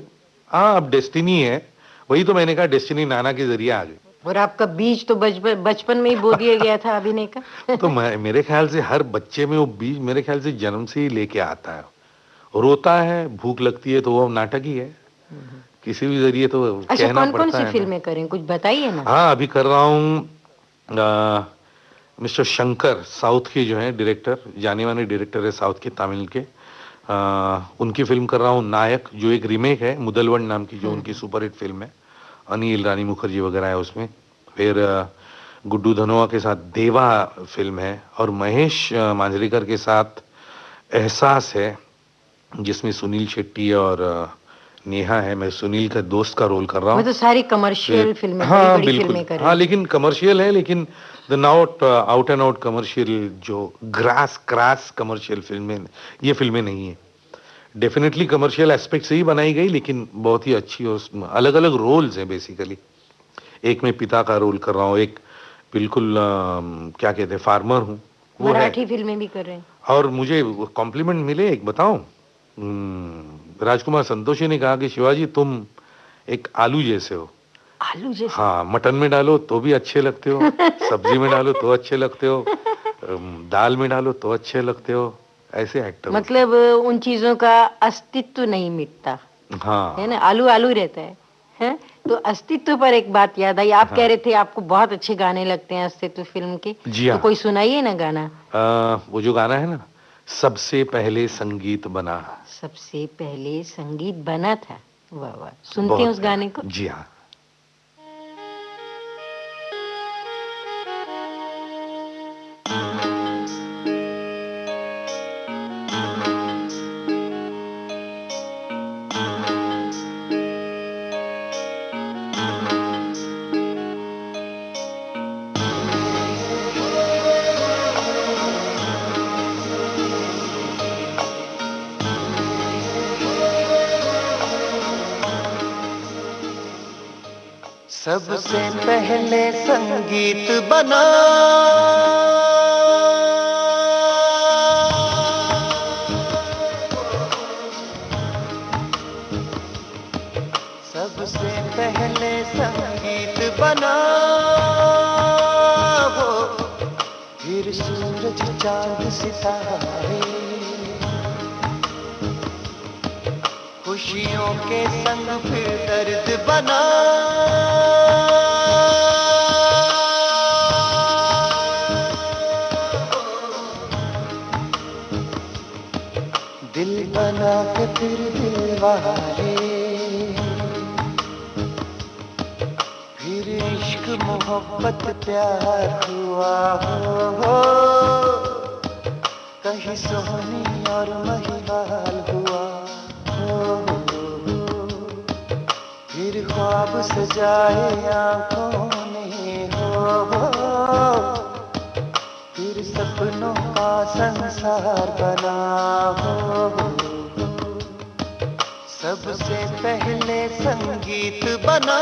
हाँ अब डेस्टिनी है। वही तो मैंने कहा, डेस्टिनी नाना के जरिए आ गई। और आपका बीज तो बचपन में ही बो दिया गया था अभिनय का। तो मेरे ख्याल से हर बच्चे में वो बीज मेरे ख्याल से जन्म से ही लेके आता है। रोता है, भूख लगती है, तो वो नाटक ही है, किसी भी जरिए तो अच्छा, कहना कौन कौन पड़ता सी है। फिल्में करें, कुछ बताइए ना। हाँ, अभी कर रहा हूँ मिस्टर शंकर, साउथ के जो है डायरेक्टर, जाने माने डायरेक्टर है साउथ के, तमिल के। उनकी फिल्म कर रहा हूँ नायक, जो एक रीमेक है मुदलवन नाम की, जो उनकी सुपरहिट फिल्म है। अनिल रानी मुखर्जी वगैरह है उसमें। फिर गुड्डू धनोआ के साथ देवा फिल्म है, और महेश मांजरेकर के साथ एहसास है, जिसमें सुनील शेट्टी और नेहा है। मैं सुनील का दोस्त का रोल कर रहा हूँ। मैं तो सारी कमर्शियल फिल्में, हाँ बड़ी बिल्कुल, फिल्में कर रही हाँ, हूँ। लेकिन कमर्शियल है, लेकिन the not out and out commercial, जो क्रास कमर्शियल फिल्में, ये फिल्में नहीं है। डेफिनेटली कमर्शियल एस्पेक्ट से ही बनाई गई, लेकिन बहुत ही अच्छी, और अलग अलग रोल्स हैं बेसिकली। एक मैं पिता का रोल कर रहा हूँ, एक बिल्कुल क्या कहते हैं, फार्मर हूँ, वो है। मराठी फिल्में भी कर रहे हैं। और मुझे कॉम्प्लीमेंट मिले, एक बताऊं, राजकुमार संतोषी ने कहा कि शिवाजी तुम एक आलू जैसे हो। आलू जैसे? हाँ, मटन में डालो तो भी अच्छे लगते हो, सब्जी में डालो तो अच्छे लगते हो, दाल में डालो तो अच्छे लगते हो, ऐसे एक्टर। मतलब उन चीजों का अस्तित्व नहीं मिटता, हाँ, है ना, आलू आलू रहता है? तो अस्तित्व पर एक बात याद आई, आप कह रहे थे आपको बहुत अच्छे गाने लगते हैं अस्तित्व फिल्म के। जी हाँ। तो कोई सुनाइए ना गाना। वो जो गाना है ना, सबसे पहले संगीत बना। सबसे पहले संगीत बना था, वाह वाह, सुनते बहुत हैं उस गाने को। जी हाँ। सबसे पहले संगीत बना, सबसे पहले संगीत बना वो, फिर सूरज चांद सितारे, खुशियों के संग फिर दर्द बना सितारे, फिर इश्क मोहब्बत प्यार हुआ हो, कहीं सोनी और महिवाल हुआ हो, फिर ख्वाब सजाए आंखों ने हो, फिर सपनों का संसार बना हो, सबसे पहले संगीत बना।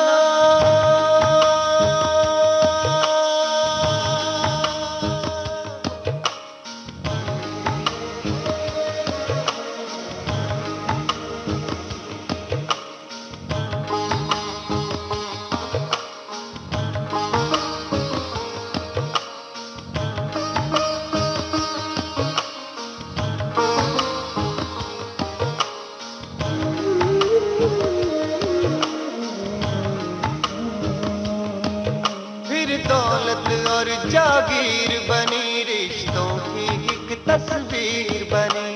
और जागीर बनी, रिश्तों की एक तस्वीर बनी,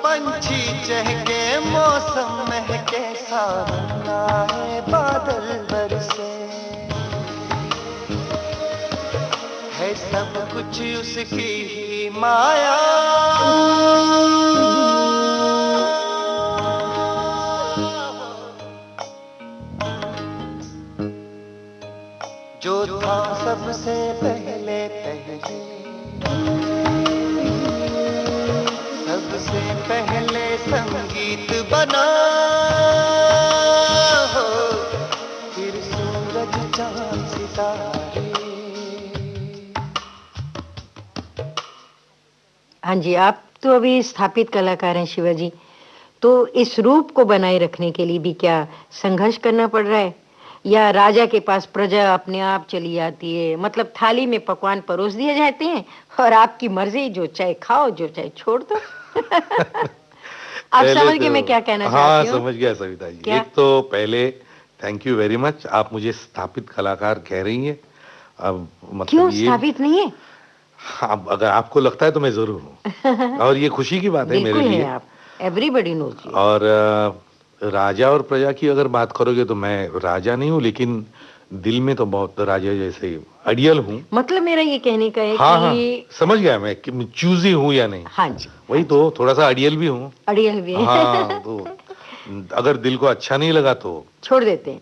पंछी चहके मौसम महके, सावन आए बादल बरसे, है सब कुछ उसकी ही माया। जो था सबसे पहले सबसे पहले संगीत बना हो, फिर सूरज चांद सितारे। हाँ जी, आप तो अभी स्थापित कलाकार हैं शिवाजी, तो इस रूप को बनाए रखने के लिए भी क्या संघर्ष करना पड़ रहा है, या राजा के पास प्रजा अपने आप चली आती है? मतलब थाली में पकवान परोस दिए जाते हैं और आपकी मर्जी, जो चाहे खाओ जो चाहे छोड़ दो। आप समझ गए मैं क्या कहना चाहती हूँ? हाँ, समझ गया सविता जी। एक तो पहले थैंक यू वेरी मच, आप मुझे स्थापित कलाकार कह रही हैं। अब मतलब क्यों स्थापित नहीं है? हाँ, अगर आपको लगता है तो मैं जरूर हूँ, और ये खुशी की बात है मेरे लिए। आप एवरीबॉडी नोज यू। और राजा और प्रजा की अगर बात करोगे तो मैं राजा नहीं हूँ, लेकिन दिल में तो बहुत राजा जैसे अड़ियल हूँ। मतलब मेरा ये कहने का है हाँ, कि हाँ, समझ गया मैं कि चूजी हूँ या नहीं। हाँ जी, वही तो, थोड़ा सा अड़ियल भी हूँ। अड़ियल भी है। हाँ, तो अगर दिल को अच्छा नहीं लगा तो छोड़ देते हैं।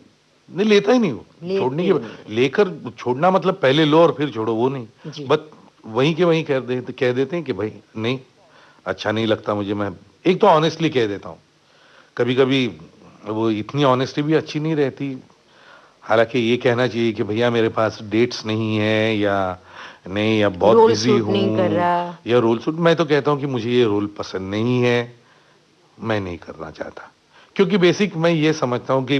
नहीं, लेता ही नहीं हूँ। छोड़ने की लेकर छोड़ना मतलब पहले लो और फिर छोड़ो, वो नहीं। बस वहीं के वहीं कह देते हैं कि भाई नहीं, अच्छा नहीं लगता मुझे। मैं एक तो ऑनेस्टली कह देता हूँ। कभी कभी वो इतनी ऑनेस्टी भी अच्छी नहीं रहती। हालांकि ये कहना चाहिए कि भैया मेरे पास डेट्स नहीं है, या नहीं, या बहुत बिजी हूँ, या रोल सूट। मैं तो कहता हूँ कि मुझे ये रोल पसंद नहीं है, मैं नहीं करना चाहता। क्योंकि बेसिक मैं ये समझता हूँ कि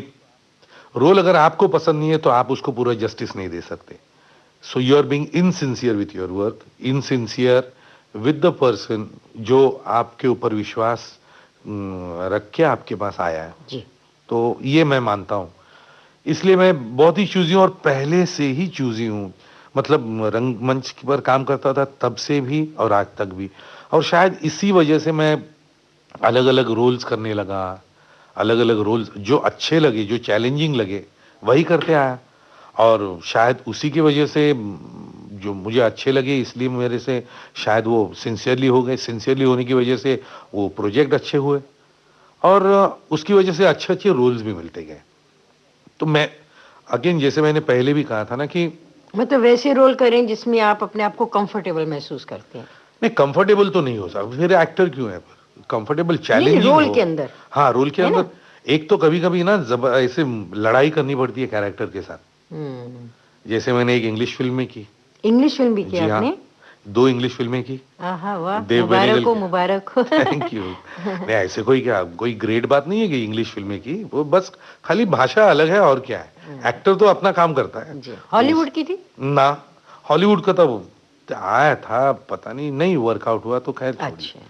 रोल अगर आपको पसंद नहीं है तो आप उसको पूरा जस्टिस नहीं दे सकते। So you are being insincere with your work, insincere with the person जो आपके ऊपर विश्वास रख के आपके पास आया है जी। तो ये मैं मानता हूँ, इसलिए मैं बहुत ही चूजी हूँ, और पहले से ही चूजी हूँ। मतलब रंगमंच पर काम करता था तब से भी और आज तक भी, और शायद इसी वजह से मैं अलग अलग रोल्स करने लगा। अलग अलग रोल्स जो अच्छे लगे, जो चैलेंजिंग लगे, वही करते आया। और शायद उसी की वजह से जो मुझे अच्छे लगे, इसलिए मेरे से शायद वो सिंसियरली हो गए। सिंसियरली होने की वजह से वो प्रोजेक्ट अच्छे हुए, और उसकी वजह से अच्छे अच्छे रोल्स भी मिलते गए। तो मैं अगेन, जैसे मैंने पहले भी कहा था ना कि मतलब वैसे रोल करें जिसमें आप अपने आप को कंफर्टेबल महसूस करते हैं। नहीं, कंफर्टेबल तो नहीं हो सकता, फिर एक्टर क्यों है? कंफर्टेबल चैलेंजिंग रोल के अंदर। हाँ, रोल के अंदर एक तो कभी कभी ना ऐसे लड़ाई करनी पड़ती है कैरेक्टर के साथ। जैसे मैंने एक इंग्लिश फिल्म में की। इंग्लिश फिल्म भी की आपने? 2 इंग्लिश फिल्में की। वाह, मुबारक हो, मुबारक हो। Thank you. नहीं, ऐसे कोई ग्रेट बात नहीं है कि इंग्लिश फिल्में की, वो बस खाली भाषा अलग है, और क्या है। एक्टर तो अपना काम करता है। हॉलीवुड की थी ना? हॉलीवुड का तो आया था, पता नहीं वर्कआउट हुआ तो खैर। अच्छा,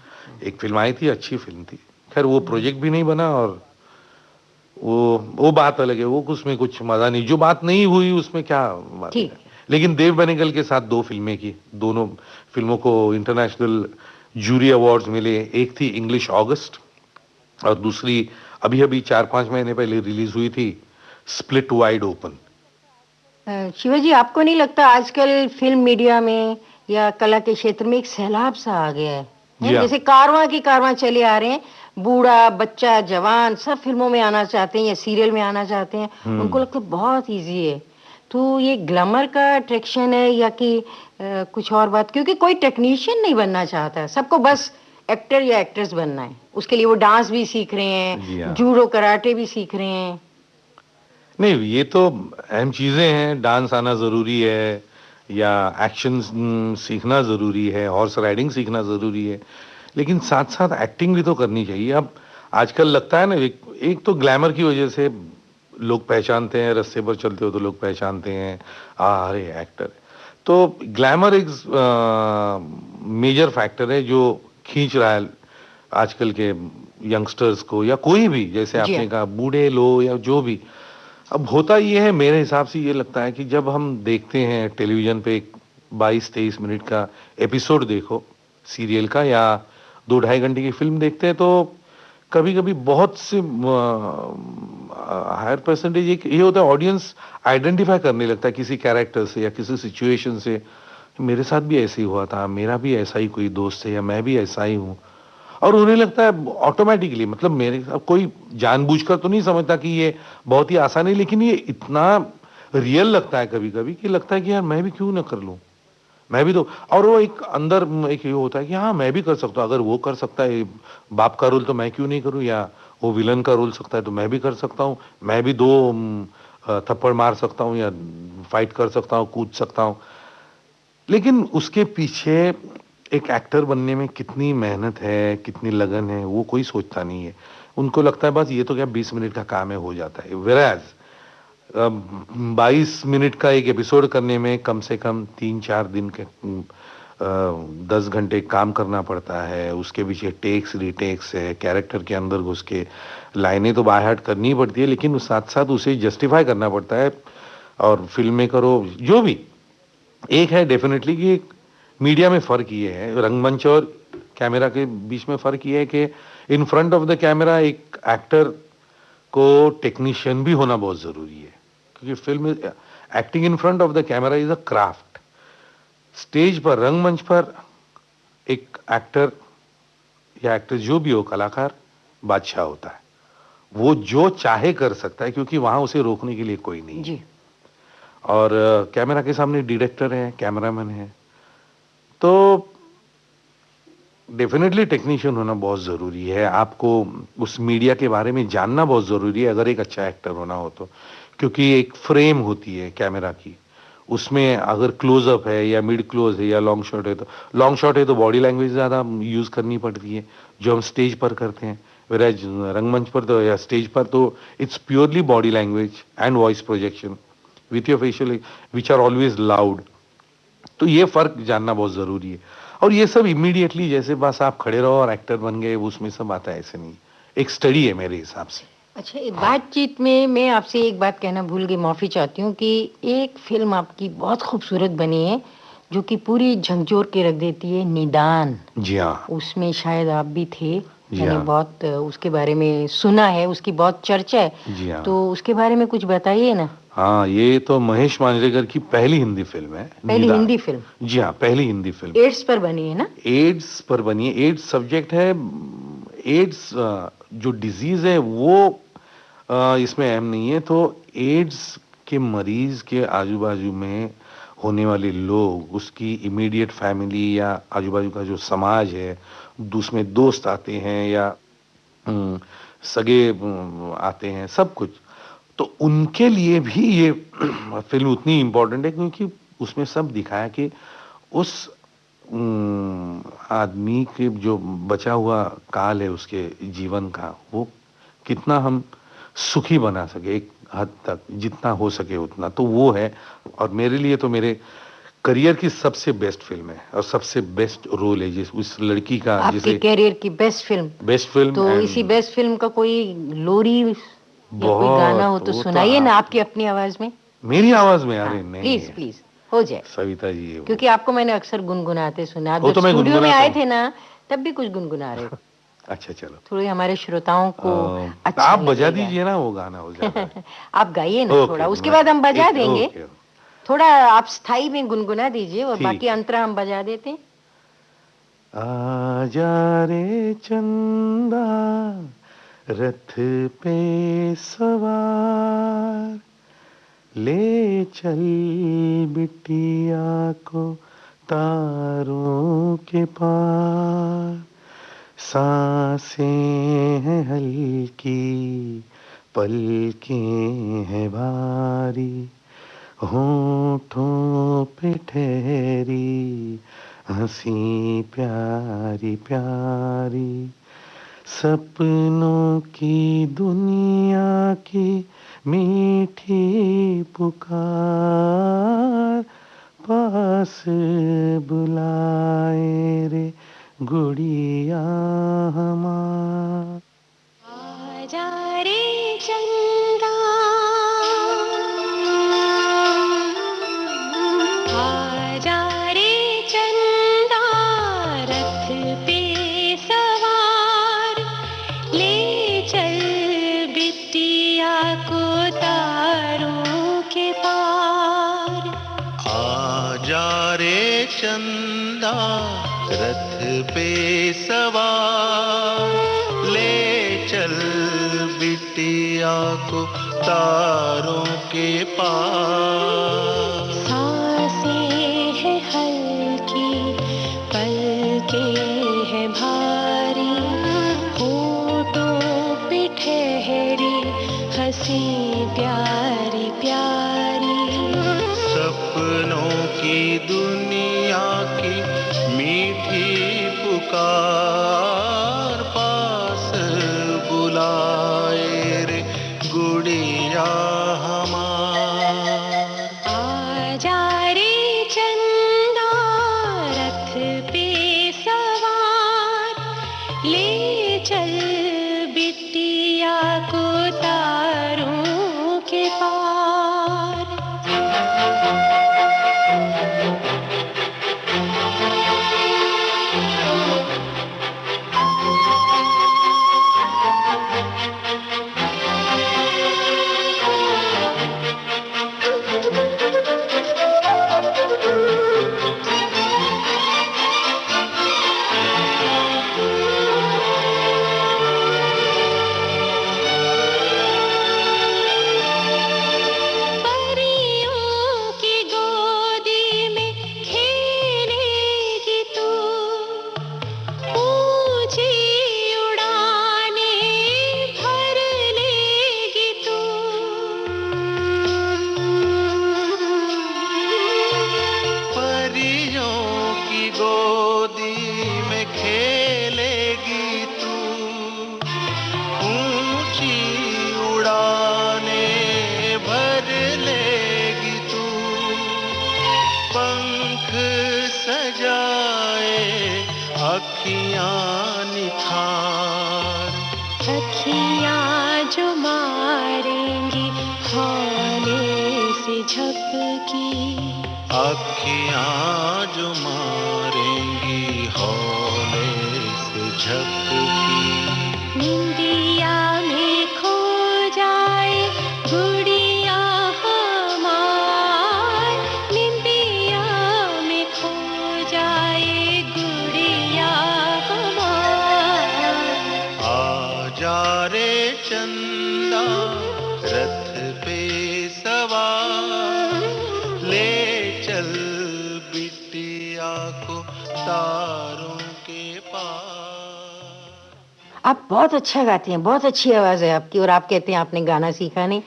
एक फिल्म आई थी, अच्छी फिल्म थी, खैर वो प्रोजेक्ट भी नहीं बना, और वो बात अलग है। वो उसमें कुछ मजा नहीं, जो बात नहीं हुई उसमें क्या बात है। लेकिन देव बेनेगल के साथ 2 फिल्में की, दोनों फिल्मों को इंटरनेशनल जूरी अवार्ड्स मिले। एक थी इंग्लिश ऑगस्ट और दूसरी अभी अभी 4-5 महीने पहले रिलीज हुई थी, स्प्लिट वाइड ओपन। शिवाजी, आपको नहीं लगता आजकल फिल्म मीडिया में या कला के क्षेत्र में एक सैलाब सा आ गया है? जी हाँ। जैसे कारवां की कारवां चले आ रहे हैं, बूढ़ा बच्चा जवान सब फिल्मों में आना चाहते हैं या सीरियल में आना चाहते हैं। उनको लगता है बहुत इजी है। तो ये ग्लैमर का अट्रैक्शन है या कि कुछ और बात? क्योंकि कोई टेक्नीशियन नहीं बनना चाहता, सबको बस एक्टर या एक्ट्रेस बनना है। उसके लिए वो डांस भी सीख रहे जी हैं, हाँ। जूडो कराटे भी सीख रहे हैं। नहीं, ये तो अहम चीजें हैं। डांस आना जरूरी है या एक्शन सीखना जरूरी है, हॉर्स राइडिंग सीखना जरूरी है, लेकिन साथ साथ एक्टिंग भी तो करनी चाहिए। अब आजकल लगता है ना, एक तो ग्लैमर की वजह से लोग पहचानते हैं, रास्ते पर चलते हो तो लोग पहचानते हैं, अरे एक्टर। तो ग्लैमर एक मेजर फैक्टर है जो खींच रहा है आजकल के यंगस्टर्स को, या कोई भी, जैसे जी आपने हाँ। कहा बूढ़े लो या जो भी। अब होता ये है, मेरे हिसाब से ये लगता है कि जब हम देखते हैं टेलीविजन पे एक 22-23 मिनट का एपिसोड देखो सीरियल का, या 2-2.5 घंटे की फिल्म देखते हैं, तो कभी कभी बहुत से हायर परसेंटेज ये होता है, ऑडियंस आइडेंटिफाई करने लगता है किसी कैरेक्टर से या किसी सिचुएशन से। मेरे साथ भी ऐसे ही हुआ था, मेरा भी ऐसा ही कोई दोस्त है, या मैं भी ऐसा ही हूँ। और उन्हें लगता है ऑटोमेटिकली, मतलब मेरे, अब कोई जानबूझकर तो नहीं समझता कि ये बहुत ही आसान है, लेकिन ये इतना रियल लगता है कभी कभी कि लगता है कि यार मैं भी क्यों ना कर लूं, मैं भी तो। और वो एक अंदर एक ये होता है कि हाँ मैं भी कर सकता हूँ, अगर वो कर सकता है बाप का रोल तो मैं क्यों नहीं करूँ, या वो विलन का रोल सकता है तो मैं भी कर सकता हूँ, मैं भी 2 थप्पड़ मार सकता हूँ या फाइट कर सकता हूँ, कूद सकता हूँ। लेकिन उसके पीछे एक एक्टर बनने में कितनी मेहनत है, कितनी लगन है, वो कोई सोचता नहीं है। उनको लगता है बस ये तो क्या 20 मिनट का काम है, हो जाता है। वेराज 22 मिनट का एक एपिसोड करने में कम से कम 3-4 दिन के 10 घंटे काम करना पड़ता है। उसके पीछे टेक्स रिटेक्स है, कैरेक्टर के अंदर घुस के लाइनें तो बाय हार्ट करनी ही पड़ती है, लेकिन साथ साथ उसे जस्टिफाई करना पड़ता है। और फिल्म में करो जो भी, एक है डेफिनेटली कि मीडिया में फर्क ये है, रंगमंच और कैमरा के बीच में फर्क ये है कि in front of the camera एक एक्टर को टेक्नीशियन भी होना बहुत जरूरी है, क्योंकि film acting in front of the camera is a craft. Stage पर, रंगमंच पर एक एक्टर या एक्ट्रेस जो भी हो, कलाकार बादशाह होता है। वो जो चाहे कर सकता है, क्योंकि वहां उसे रोकने के लिए कोई नहीं है। जी। और कैमरा के सामने डायरेक्टर है, कैमरामैन है, तो डेफिनेटली टेक्नीशियन होना बहुत जरूरी है। आपको उस मीडिया के बारे में जानना बहुत जरूरी है अगर एक अच्छा एक्टर होना हो तो, क्योंकि एक फ्रेम होती है कैमरा की, उसमें अगर क्लोजअप है या मिड क्लोज है या लॉन्ग शॉट है, तो लॉन्ग शॉट है तो बॉडी लैंग्वेज ज्यादा यूज करनी पड़ती है जो हम स्टेज पर करते हैं। वेराज रंगमंच पर तो या स्टेज पर तो it's purely body language and voice projection with your facial which are always loud. तो ये फर्क जानना बहुत जरूरी है। और ये सब इमीडिएटली जैसे बस आप खड़े रहो और एक्टर बन गए, उसमें सब आता है, ऐसे नहीं। एक स्टडी है मेरे हिसाब से। अच्छा, एक बातचीत में मैं आपसे एक बात कहना भूल गई, माफी चाहती हूँ कि एक फिल्म आपकी बहुत खूबसूरत बनी है जो कि पूरी झकझोर के रख देती है, निदान। जी हाँ। उसमें शायद आप भी थे, जी मैंने हाँ। बहुत उसके बारे में सुना है, उसकी बहुत चर्चा है। जी हाँ। तो उसके बारे में कुछ बताइए ना। हाँ, ये तो महेश मांजरेकर की पहली हिंदी फिल्म है, पहली निदान। हिंदी फिल्म? जी हाँ, पहली हिंदी फिल्म। एड्स पर बनी है ना? एड्स पर बनी है। एड्स सब्जेक्ट है। एड्स जो डिजीज है वो इसमें अहम नहीं है। तो एड्स के मरीज के आजू बाजू में होने वाले लोग, उसकी इमीडिएट फैमिली या आजू बाजू का जो समाज है, उसमें दोस्त आते हैं या सगे आते हैं, सब कुछ। तो उनके लिए भी ये फिल्म उतनी इम्पोर्टेंट है, क्योंकि उसमें सब दिखाया कि उस आदमी के जो बचा हुआ काल है उसके जीवन का, वो कितना हम सुखी बना सके एक हद तक, जितना हो सके उतना, तो वो है। और मेरे लिए तो मेरे करियर की सबसे बेस्ट फिल्म है और सबसे बेस्ट रोल है जिस उस लड़की का, आपके जिसे कैरियर की बेस्ट फिल्म? Best film. तो इसी बेस्ट फिल्म का कोई लोरी या कोई गाना हो तो वो सुनाइए ना, आपकी अपनी आवाज में। मेरी आवाज में? अरे नहीं, प्लीज प्लीज, हो जाए। सविता जी। क्योंकि आपको मैंने अक्सर गुनगुनाते सुना, आप वो जब तो मैं स्टूडियो में गुनगुनाता आए हूँ। थे ना, तब भी कुछ गुनगुना रहे हो। अच्छा चलो, थोड़ी हमारे श्रोताओं को अच्छा आप बजा लगेगा। दीजिए ना वो गाना, हो जाता है। आप गाइए ना ओके, थोड़ा, उसके बाद हम बजा देंगे। ओके, थोड़ा आप स्थाई में गुनगुना दीजिए और ठीक बाकी है। अंतरा हम बजा देते। आजा रे चंदा रथ पे सवार, ले चल बिटिया को तारों के पार, सांसें हैं हल्की पलकें हैं भारी, होठों पे ठहरी हंसी प्यारी प्यारी, सपनों की दुनिया की मीठी पुकार, पास बुलाए रे गुड़िया हमार। आजा रे चंदा, आजा रे चंदा, रथ पे सवार, ले चल बिटिया को तारों के पार। आजा रे चंदा रथ पे सवार, ले चल बिटिया को तारों के पार। सांसें हैं हल्की पलकें हैं भारी, होठों पे ठहरी हंसी प्यारी प्यारी, सपनों की दुनिया की मीठी पुकार, पास बुलाए रे गुड़िया हमार। आजा रे चंदा, रथ पे सवार, ले चल बिटिया को तारों के पार। परियों की गोदी में खेलेगी तू, ऊंची उड़ाने भर लेगी तू। परियों की गोदी में खेलेगी तू, ऊंची उड़ाने भर लेगी तू, पंख सजाए अखियां निखार, अखियाँ जो मारेंगी हौले से झपकी, अखियां जो मारेंगी हौले से झपकी, निंदिया में खो जाए गुड़िया हमार, निंदिया में खो जाए गुड़िया हमार। आजा रे चंदा रथ पे सवार, ले चल बिटिया को तारों के पार। आप बहुत अच्छा गाती हैं, बहुत अच्छी आवाज है आपकी, और आप कहते हैं आपने गाना सीखा नहीं।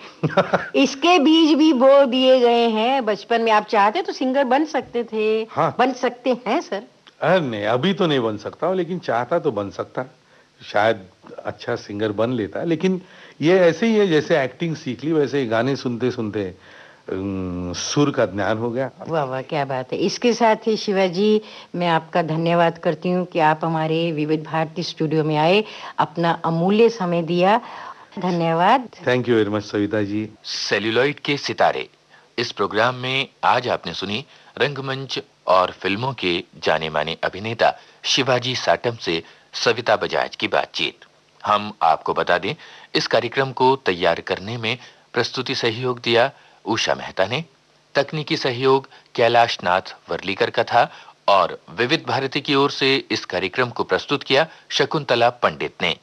इसके बीज भी बो दिए गए हैं बचपन में। आप चाहते तो सिंगर बन सकते थे। हाँ। बन सकते हैं सर। अरे नहीं, अभी तो नहीं बन सकता हूँ, लेकिन चाहता तो बन सकता, शायद अच्छा सिंगर बन लेता। लेकिन ये ऐसे ही है, जैसे एक्टिंग सीख ली वैसे ही गाने सुनते सुनते सुर का ज्ञान हो गया। वाह वाह, क्या बात है। इसके साथ ही शिवाजी, मैं आपका धन्यवाद करती हूँ कि आप हमारे विविध भारती स्टूडियो में आए, अपना अमूल्य समय दिया। धन्यवाद। Thank you very much Savita ji. Celluloid के सितारे, इस प्रोग्राम में आज आपने सुनी रंगमंच और फिल्मों के जाने माने अभिनेता शिवाजी साटम से सविता बजाज की बातचीत। हम आपको बता दें, इस कार्यक्रम को तैयार करने में प्रस्तुति सहयोग दिया उषा मेहता ने, तकनीकी सहयोग कैलाश नाथ वर्लीकर का था और विविध भारती की ओर से इस कार्यक्रम को प्रस्तुत किया शकुंतला पंडित ने।